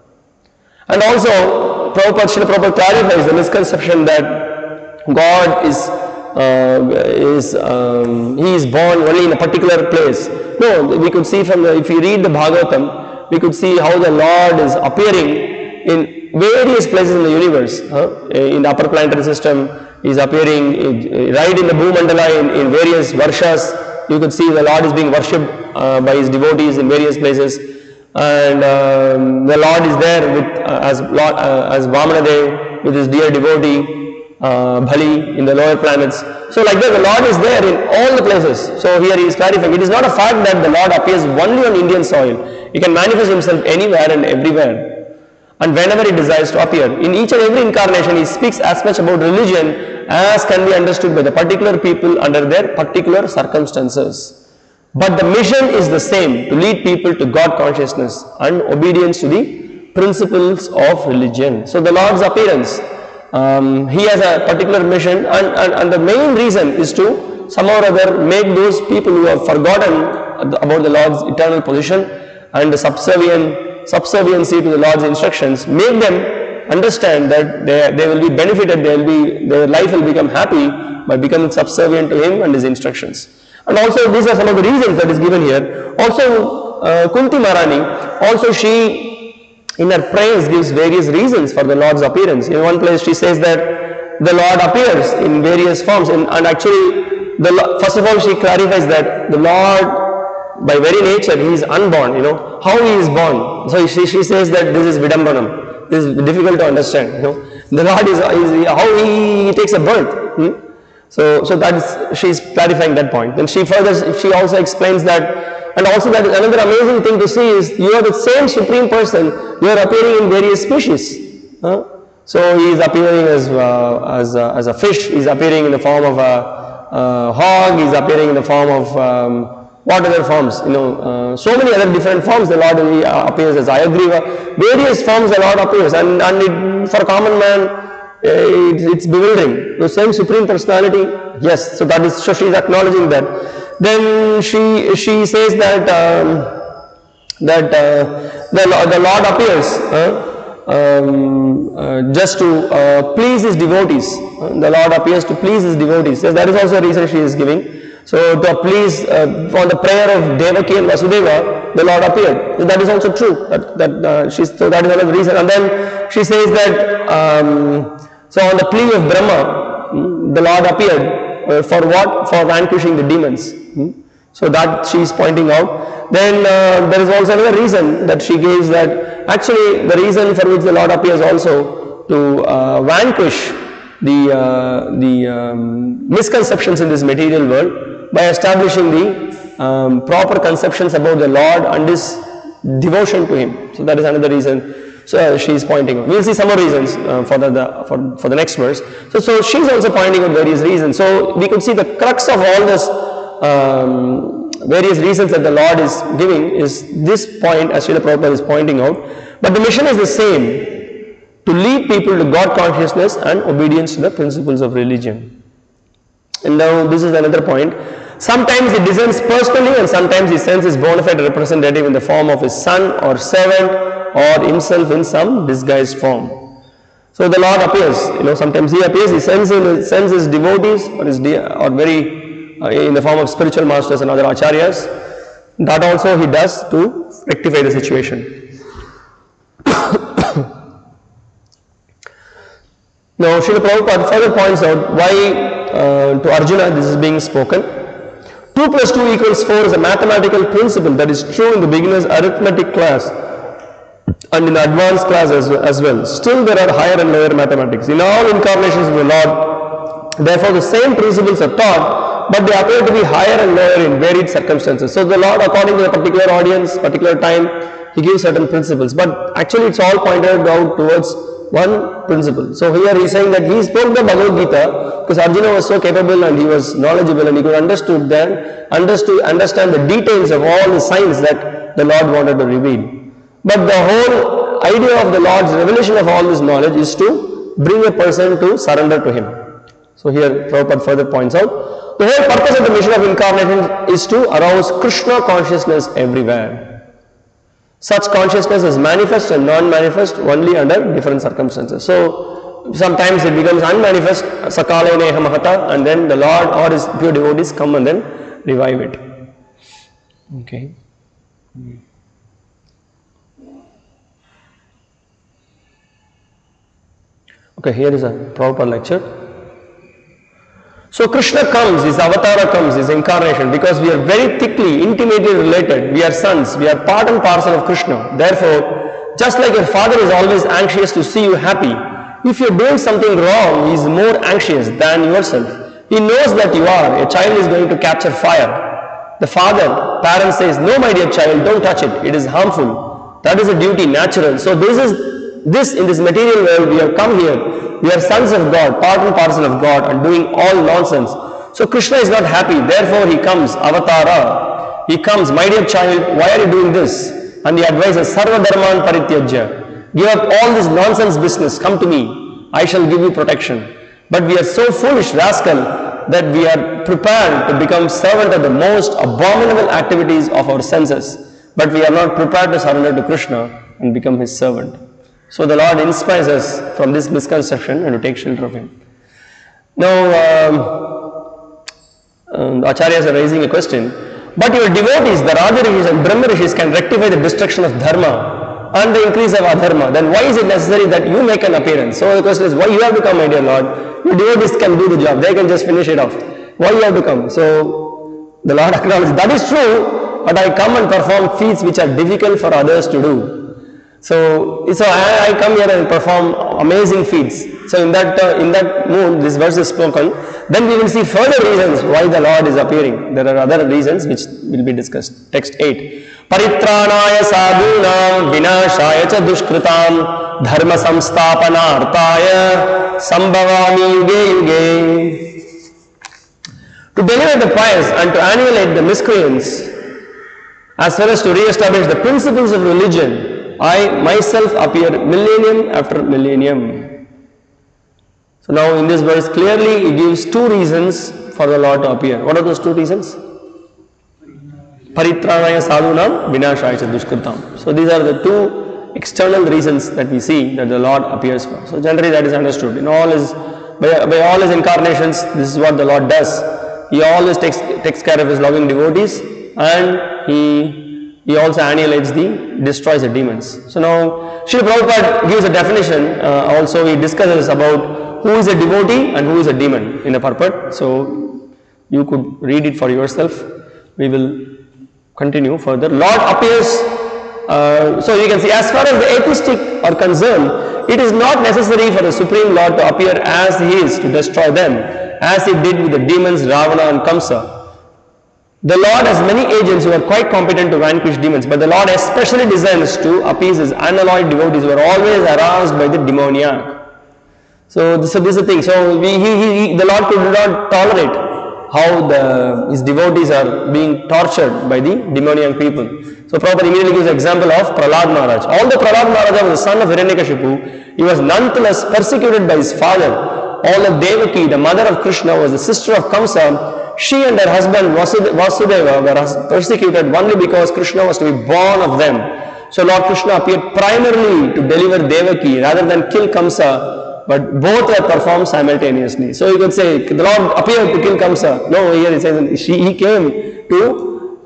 And also, Srila Prabhupada clarifies the misconception that God he is born only in a particular place. No, we could see if you read the Bhagavatam, we could see how the Lord is appearing in various places in the universe. In the upper planetary system, he is appearing right in the Bhumandala in various varshas. You could see the Lord is being worshipped by his devotees in various places. And the Lord is there with as Vamanadev with his dear devotee Bali in the lower planets. So like that, the Lord is there in all the places. So here he is clarifying, it is not a fact that the Lord appears only on Indian soil. He can manifest himself anywhere and everywhere, and whenever he desires to appear. In each and every incarnation, he speaks as much about religion as can be understood by the particular people under their particular circumstances. But the mission is the same, to lead people to God consciousness and obedience to the principles of religion. So the Lord's appearance, he has a particular mission, and the main reason is to somehow or other make those people who have forgotten about the Lord's eternal position and the subserviency to the Lord's instructions, make them understand that they will be benefited, their life will become happy by becoming subservient to him and his instructions. And also these are some of the reasons that is given here. Also Kunti Maharani, also she in her praise gives various reasons for the Lord's appearance. In one place she says that the Lord appears in various forms, and actually first of all she clarifies that the Lord by very nature he is unborn, how he is born. So she says that this is Vidambanam, this is difficult to understand, the Lord is how he takes a birth. So that is, she is clarifying that point. Then she also explains that, and also that another amazing thing to see is you are the same Supreme Person, you are appearing in various species. So he is appearing as a fish, he is appearing in the form of a hog, he is appearing in the form of what other forms, so many other different forms the Lord appears as Ayagriva, various forms the Lord appears, and for a common man, it's bewildering. The same Supreme Personality, yes. So she is acknowledging that. Then she says that the Lord appears just to please his devotees. The Lord appears to please his devotees. So that is also a reason she is giving. So to please for the prayer of Devaki and Vasudeva, the Lord appeared. So that is also true. So that is another reason. And then she says that. So on the plea of Brahma, the Lord appeared for what? For vanquishing the demons. So that she is pointing out. Then there is also another reason that she gives, that actually the reason for which the Lord appears also to vanquish the misconceptions in this material world by establishing the proper conceptions about the Lord and his devotion to him. So that is another reason. So she is pointing out. We will see some more reasons for the next verse. So she is also pointing out various reasons. So we could see the crux of all this various reasons that the Lord is giving is this point, as Srila Prabhupada is pointing out. But the mission is the same, to lead people to God consciousness and obedience to the principles of religion. And now this is another point. Sometimes he descends personally, and sometimes he sends his bona fide representative in the form of his son or servant, or himself in some disguised form. So the Lord appears, sometimes he appears, he sends his devotees or very in the form of spiritual masters and other acharyas. That also he does to rectify the situation. Now Srila Prabhupada further points out why to Arjuna this is being spoken. 2 plus 2 equals 4 is a mathematical principle that is true in the beginner's arithmetic class and in the advanced class as well. Still there are higher and lower mathematics. In all incarnations of the Lord, therefore the same principles are taught, but they appear to be higher and lower in varied circumstances. So the Lord, according to a particular audience, particular time, he gives certain principles. But actually it's all pointed out towards one principle. So here he is saying that he spoke the Bhagavad Gita because Arjuna was so capable and he was knowledgeable and he could understand the details of all the signs that the Lord wanted to reveal. But the whole idea of the Lord's revelation of all this knowledge is to bring a person to surrender to him. So here Prabhupada further points out, the whole purpose of the mission of incarnation is to arouse Krishna consciousness everywhere. Such consciousness is manifest and non-manifest only under different circumstances. So sometimes it becomes unmanifest, sakale neha mahata, and then the Lord or his pure devotees come and then revive it. Okay. Okay, here is a proper lecture. So Krishna comes, his avatara comes, his incarnation, because we are very thickly, intimately related. We are sons, we are part and parcel of Krishna. Therefore, just like your father is always anxious to see you happy, if you are doing something wrong, he is more anxious than yourself. He knows that you are. A child is going to capture fire. The father, parent says, no my dear child, don't touch it. It is harmful. That is a duty, natural. So this in this material world, we have come here. We are sons of God, part and parcel of God, and doing all nonsense. So Krishna is not happy. Therefore he comes, avatara. He comes, my dear child, why are you doing this? And he advises, sarva dharman parityajya. Give up all this nonsense business. Come to me. I shall give you protection. But we are so foolish, rascal, that we are prepared to become servant of the most abominable activities of our senses. But we are not prepared to surrender to Krishna and become his servant. So the Lord inspires us from this misconception and to take shelter of him. Now, the Acharyas are raising a question. But your devotees, the Raja Rishis and Brahma Rishis, can rectify the destruction of dharma and the increase of adharma. Then why is it necessary that you make an appearance? So the question is, why you have to come, my dear Lord? Your devotees can do the job. They can just finish it off. Why you have to come? So the Lord acknowledges, that is true, but I come and perform feats which are difficult for others to do. So I come here and perform amazing feats. So in that mood, this verse is spoken. Then we will see further reasons why the Lord is appearing. There are other reasons which will be discussed. Text 8. Paritranaya sadhunam vinashaya cha dushkritam dharma samstapanartaya sambhavami yuge yuge. To deliver the pious and to annihilate the miscreants, as well as to re-establish the principles of religion, I myself appear millennium after millennium. So now in this verse clearly it gives two reasons for the Lord to appear. What are those two reasons? Paritranaya sadhunam vinashaya cha dushkritam. So these are the two external reasons that we see that the Lord appears for. So generally that is understood. In all his, by all his incarnations, this is what the Lord does. He always takes care of his loving devotees, and he also destroys the demons. So now Srila Prabhupada gives a definition. Also he discusses about who is a devotee and who is a demon in the purport. So you could read it for yourself. We will continue further. Lord appears, so you can see, as far as the atheistic are concerned, it is not necessary for the Supreme Lord to appear as he is to destroy them, as he did with the demons Ravana and Kamsa. The Lord has many agents who are quite competent to vanquish demons, but the Lord especially desires to appease his unalloyed devotees who are always aroused by the demoniac. So this is the thing. So the Lord could not tolerate how his devotees are being tortured by the demoniac people. So Prabhupada immediately gives an example of Prahlad Maharaj. Although Prahlad Maharaj was the son of Hiranyakashipu, he was nonetheless persecuted by his father. All of Devaki, the mother of Krishna, was the sister of Kamsa. She and her husband Vasudeva were persecuted only because Krishna was to be born of them. So Lord Krishna appeared primarily to deliver Devaki rather than kill Kamsa, but both were performed simultaneously. So you could say the Lord appeared to kill Kamsa. No, here it says he came to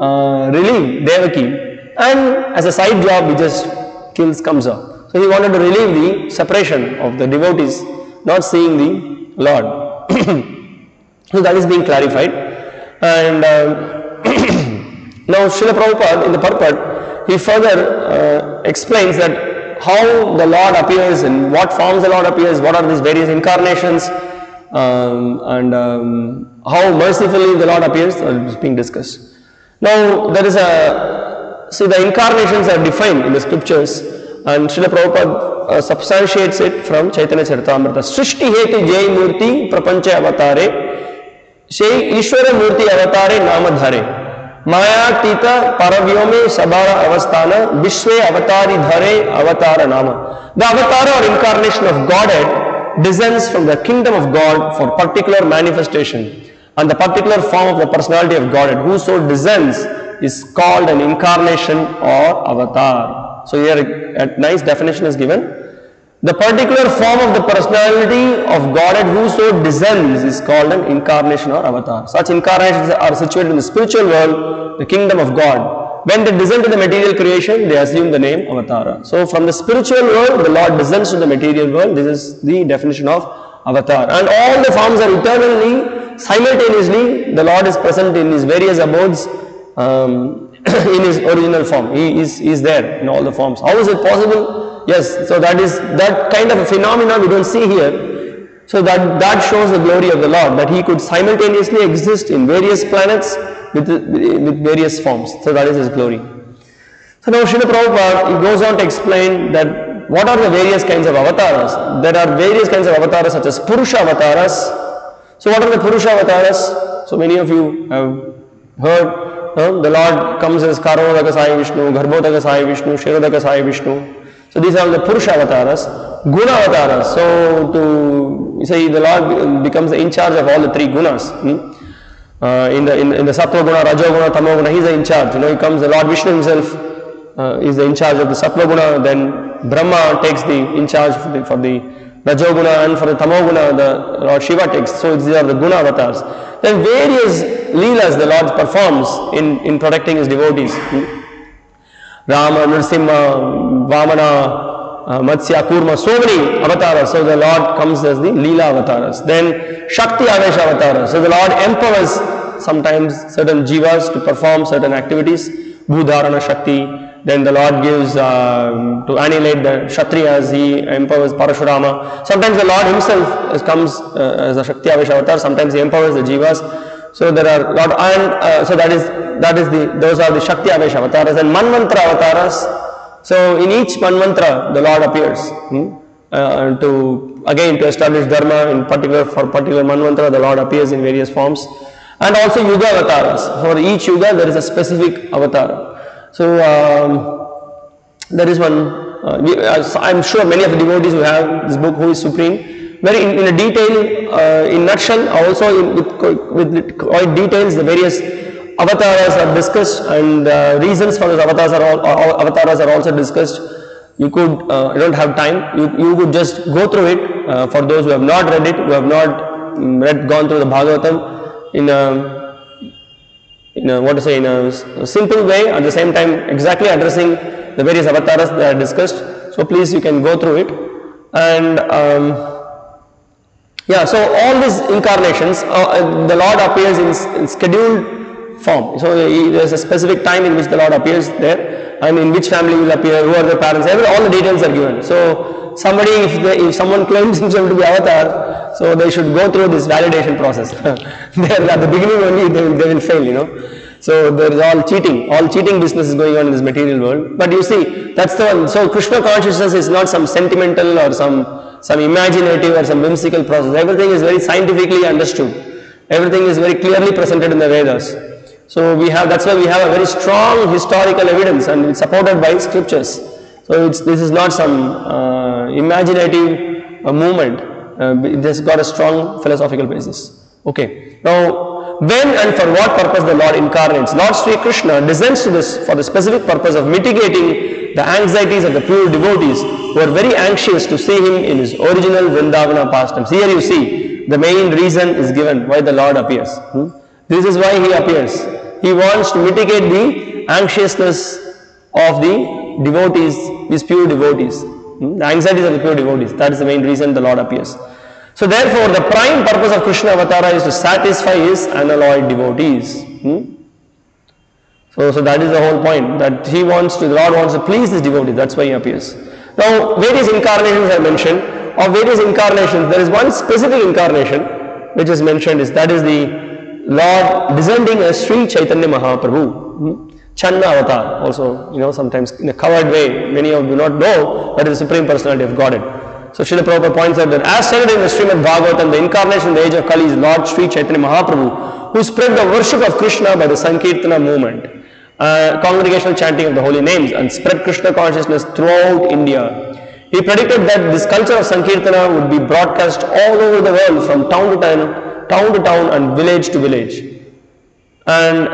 relieve Devaki, and as a side job he just kills Kamsa. So he wanted to relieve the separation of the devotees not seeing the Lord. So that is being clarified. And now Srila Prabhupada in the purport, he further explains that how the Lord appears, in what forms the Lord appears, what are these various incarnations, and how mercifully the Lord appears, is being discussed. Now there is the incarnations are defined in the scriptures, and Srila Prabhupada substantiates it from Chaitanya Charitamrita. Srishti hetu jai murti prapancha avatare Shei Ishvara Murti Avatare Namadhare Maya Tita Paravyome Sabara Avasthana Vishwe Avatari Dhare Avatara Nama. The avatar or incarnation of Godhead descends from the kingdom of God for particular manifestation and the particular form of the personality of Godhead. Whoso descends is called an incarnation or avatar. So here a nice definition is given. The particular form of the personality of Godhead whoso descends is called an incarnation or avatar. Such incarnations are situated in the spiritual world, the kingdom of God. When they descend to the material creation, they assume the name Avatara. So from the spiritual world, the Lord descends to the material world. This is the definition of Avatar. And all the forms are eternally, simultaneously, the Lord is present in His various abodes in His original form. He is there in all the forms. How is it possible? Yes, so that kind of a phenomenon we don't see here. So that shows the glory of the Lord, that He could simultaneously exist in various planets with various forms. So that is His glory. So now Srila Prabhupada, he goes on to explain that what are the various kinds of avatars. There are various kinds of avatars such as Purusha avatars. So what are the Purusha avatars? So many of you have heard the Lord comes as Karodaka Sai Vishnu, Garbhodaka Sai Vishnu, Shirodaka Sai Vishnu. So these are the Purusha avatars. Guna avatars. So to say the Lord becomes in charge of all the three gunas. In the Sattva Guna, Rajo Guna, Tamo Guna, He is in charge. He comes, the Lord Vishnu Himself is in charge of the Sattva Guna. Then Brahma takes the in charge for the Rajo Guna, and for the Tamo Guna, the Lord Shiva takes. So these are the Guna avatars. Then various Leelas the Lord performs in protecting His devotees. Rama, Nrsimha, Vamana, Matsya, Kurma, so many avatars. So the Lord comes as the Leela avatars. Then Shakti Avesha avatars. So the Lord empowers sometimes certain jivas to perform certain activities. Bhudharana Shakti. Then the Lord gives to annihilate the Kshatriyas. He empowers Parashurama. Sometimes the Lord Himself comes as a Shakti Avesha avatar. Sometimes He empowers the jivas. So there are lot, and so those are the Shakti Avesha avatars. And Manmantra avatars. So in each Manmantra the Lord appears to establish Dharma. For particular Manmantra the Lord appears in various forms. And also Yuga avatars. For each Yuga there is a specific avatar. So there is one. I'm sure many of the devotees who have this book, Who is Supreme, very in a detail, in nutshell, also with quite details, the various avatars are discussed, and reasons for those avatars are also discussed. You could, I don't have time, you could just go through it. For those who have not read it, who have not gone through the Bhagavatam in a simple way, at the same time exactly addressing the various avatars that are discussed. So please, you can go through it. And so all these incarnations, the Lord appears in scheduled form. So there is a specific time in which the Lord appears there, and in which family will appear, who are the parents, all the details are given. So somebody, if someone claims himself to be avatar, so they should go through this validation process. At the beginning only they will fail, So there is all cheating business is going on in this material world. But you see, that's the one. So Krishna consciousness is not some sentimental or some imaginative or some whimsical process. Everything is very scientifically understood. Everything is very clearly presented in the Vedas. So that's why we have a very strong historical evidence, and it's supported by scriptures. So this is not some imaginative movement. It has got a strong philosophical basis. Okay. Now, when and for what purpose the Lord incarnates? Lord Sri Krishna descends to this for the specific purpose of mitigating the anxieties of the pure devotees who are very anxious to see Him in His original Vrindavana pastimes. Here you see, the main reason is given why the Lord appears. This is why He appears. He wants to mitigate the anxiousness of the devotees, these pure devotees. The anxieties of the pure devotees. That is the main reason the Lord appears. So therefore, the prime purpose of Krishna Avatara is to satisfy His unalloyed devotees. So that is the whole point, that the Lord wants to please His devotees. That's why He appears. Now, various incarnations are mentioned. Of various incarnations, there is one specific incarnation which is mentioned. That is the Lord descending as Sri Chaitanya Mahaprabhu. Channa Avatar, also, sometimes in a covered way. Many of you do not know that is the Supreme Personality of Godhead. So Srila Prabhupada points out that as stated in the Srimad Bhagavatam, the incarnation in the age of Kali is Lord Sri Chaitanya Mahaprabhu, who spread the worship of Krishna by the Sankirtana movement, congregational chanting of the holy names, and spread Krishna consciousness throughout India. He predicted that this culture of Sankirtana would be broadcast all over the world, from town to town and village to village. And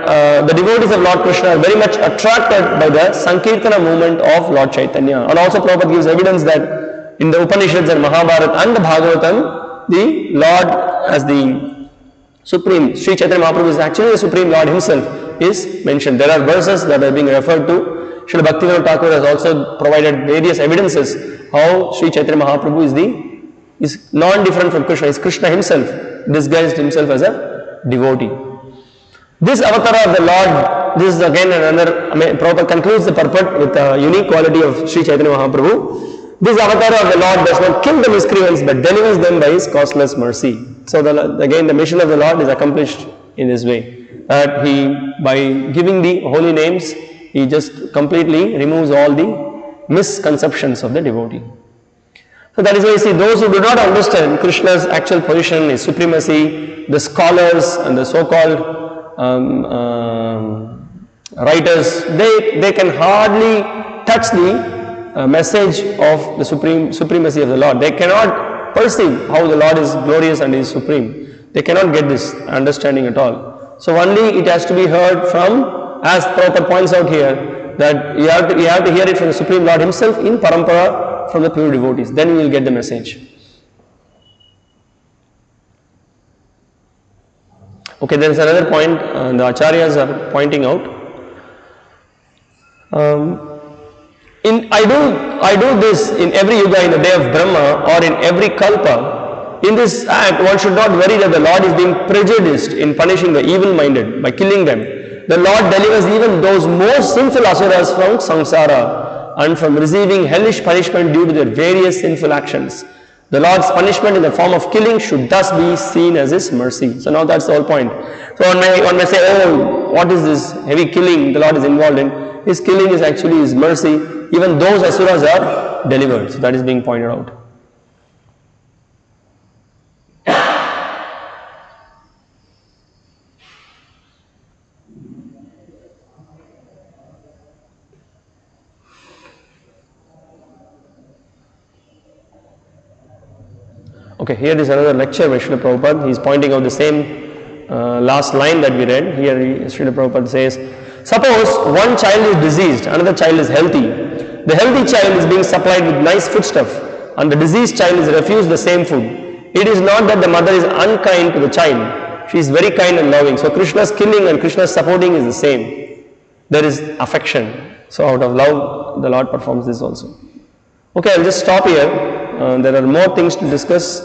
the devotees of Lord Krishna are very much attracted by the Sankirtana movement of Lord Chaitanya. And also Prabhupada gives evidence that in the Upanishads and Mahabharata and the Bhagavatam, the Lord as the Supreme, Sri Chaitanya Mahaprabhu is actually the Supreme Lord himself is mentioned. There are verses that are being referred to. Srila Bhaktivinoda Thakur has also provided various evidences how Sri Chaitanya Mahaprabhu is non-different from Krishna. Is Krishna himself, disguised himself as a devotee. This avatar of the Lord, this is again another, Prabhupada concludes the purport with a unique quality of Sri Chaitanya Mahaprabhu. This avatar of the Lord does not kill the miscreants but delivers them by his causeless mercy. So again the mission of the Lord is accomplished in this way. That he, by giving the holy names, he just completely removes all the misconceptions of the devotee. So that is why you see those who do not understand Krishna's actual position, his supremacy, the scholars and the so-called writers, they can hardly touch the message of the supremacy of the Lord. They cannot perceive how the Lord is glorious and is supreme. They cannot get this understanding at all. So only it has to be heard from, as Prabhupada points out here, that you have to hear it from the Supreme Lord himself in parampara from the pure devotees. Then you will get the message. Okay, there is another point the acharyas are pointing out. I do this in every yuga, in the day of Brahma, or in every kalpa. In this act, one should not worry that the Lord is being prejudiced in punishing the evil-minded by killing them. The Lord delivers even those most sinful asuras from samsara and from receiving hellish punishment due to their various sinful actions. The Lord's punishment in the form of killing should thus be seen as his mercy. So now that's the whole point. So one may say, oh, what is this heavy killing the Lord is involved in? His killing is actually his mercy. Even those asuras are delivered. So that is being pointed out. Okay, here is another lecture by Srila Prabhupada. He is pointing out the same last line that we read. Here Srila Prabhupada says, suppose one child is diseased, another child is healthy. The healthy child is being supplied with nice foodstuff and the diseased child is refused the same food. It is not that the mother is unkind to the child. She is very kind and loving. So Krishna's killing and Krishna's supporting is the same. There is affection. So out of love, the Lord performs this also. Okay, I'll just stop here. There are more things to discuss.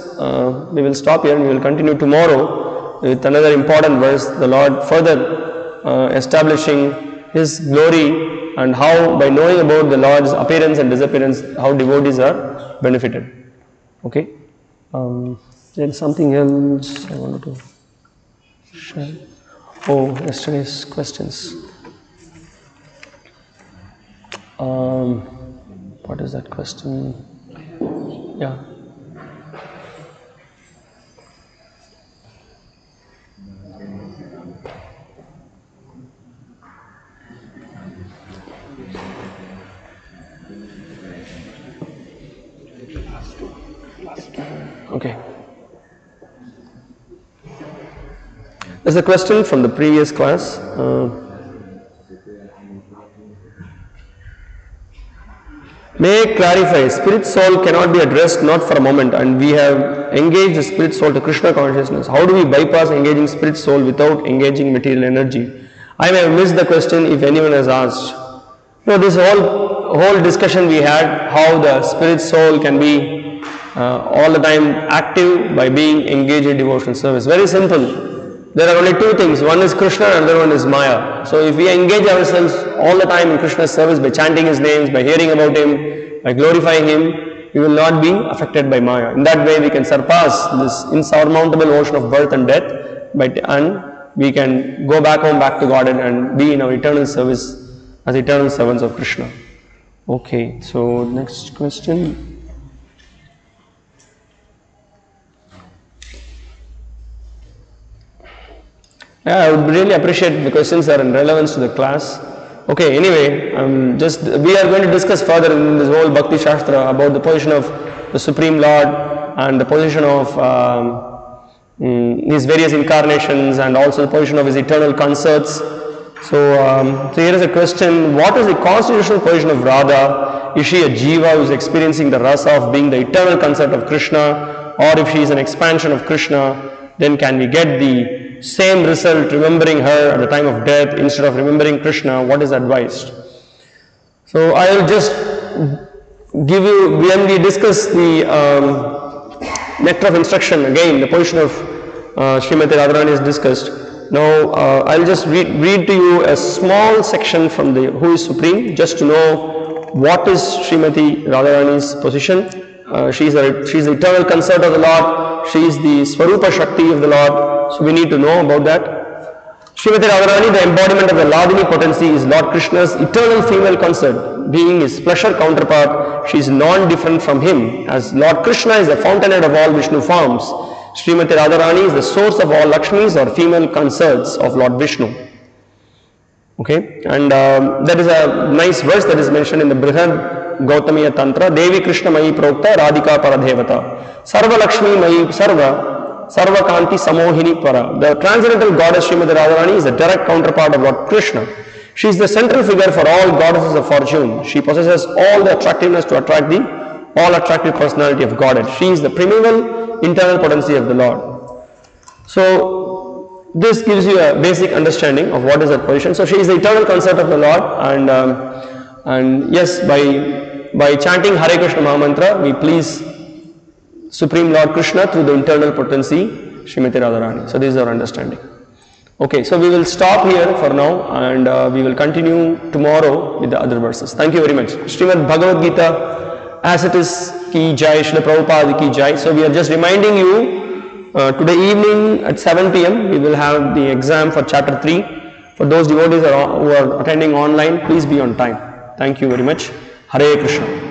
We will stop here and we will continue tomorrow with another important verse. The Lord further establishing his glory and how by knowing about the Lord's appearance and disappearance, how devotees are benefited. Okay. There is something else I wanted to share. Oh, yesterday's questions. What is that question? Yeah. Okay. There's a question from the previous class. May I clarify, spirit soul cannot be addressed not for a moment and we have engaged the spirit soul to Krishna consciousness. How do we bypass engaging spirit soul without engaging material energy? I may have missed the question if anyone has asked. This whole discussion we had, how the spirit soul can be all the time active by being engaged in devotional service. Very simple. There are only two things. One is Krishna and another one is Maya. So if we engage ourselves all the time in Krishna's service by chanting his names, by hearing about him, by glorifying him, we will not be affected by Maya. In that way we can surpass this insurmountable ocean of birth and death and we can go back home, back to Godhead and be in our eternal service as eternal servants of Krishna. Okay, so next question. Yeah, I would really appreciate the questions are in relevance to the class. Okay, anyway, we are going to discuss further in this whole Bhakti-śāstra about the position of the Supreme Lord and the position of his various incarnations and also the position of his eternal concerts. So here is a question: what is the constitutional position of Radha? Is she a jiva who is experiencing the rasa of being the eternal consort of Krishna, or if she is an expansion of Krishna, then can we get the same result remembering her at the time of death instead of remembering Krishna? What is advised? So I will just give you, when we discuss the nectar of instruction, again the position of Srimati Radharani is discussed. Now I will just read to you a small section from the Who is Supreme, just to know what is Srimati Radharani's position. She is the eternal consort of the Lord. She is the Swarupa Shakti of the Lord. So we need to know about that. Srimati Radharani, the embodiment of the Ladini potency, is Lord Krishna's eternal female consort. Being his pleasure counterpart, she is non-different from him. As Lord Krishna is the fountainhead of all Vishnu forms, Srimati Radharani is the source of all Lakshmis or female consorts of Lord Vishnu. Okay, and that is a nice verse that is mentioned in the Brihad Gautamiya Tantra. Devi Krishna Mayi Prokta Radhika Paradevata Sarva Lakshmi Mayi Sarva Kanti Samohini Para. The transcendental goddess Srimati Radharani is the direct counterpart of Lord Krishna. She is the central figure for all goddesses of fortune. She possesses all the attractiveness to attract the all-attractive personality of Godhead. She is the primeval internal potency of the Lord. So this gives you a basic understanding of what is that position. So she is the eternal consort of the Lord, and yes, by chanting Hare Krishna Mahamantra, we please Supreme Lord Krishna through the internal potency Srimati Radharani. So this is our understanding. Okay, so we will stop here for now, and we will continue tomorrow with the other verses. Thank you very much. Srimad Bhagavad Gita, as it is, ki jai, Srila Prabhupada ki jai. So we are just reminding you, today evening at 7 p.m. we will have the exam for chapter 3. For those devotees who are attending online, please be on time. Thank you very much. Hare Krishna.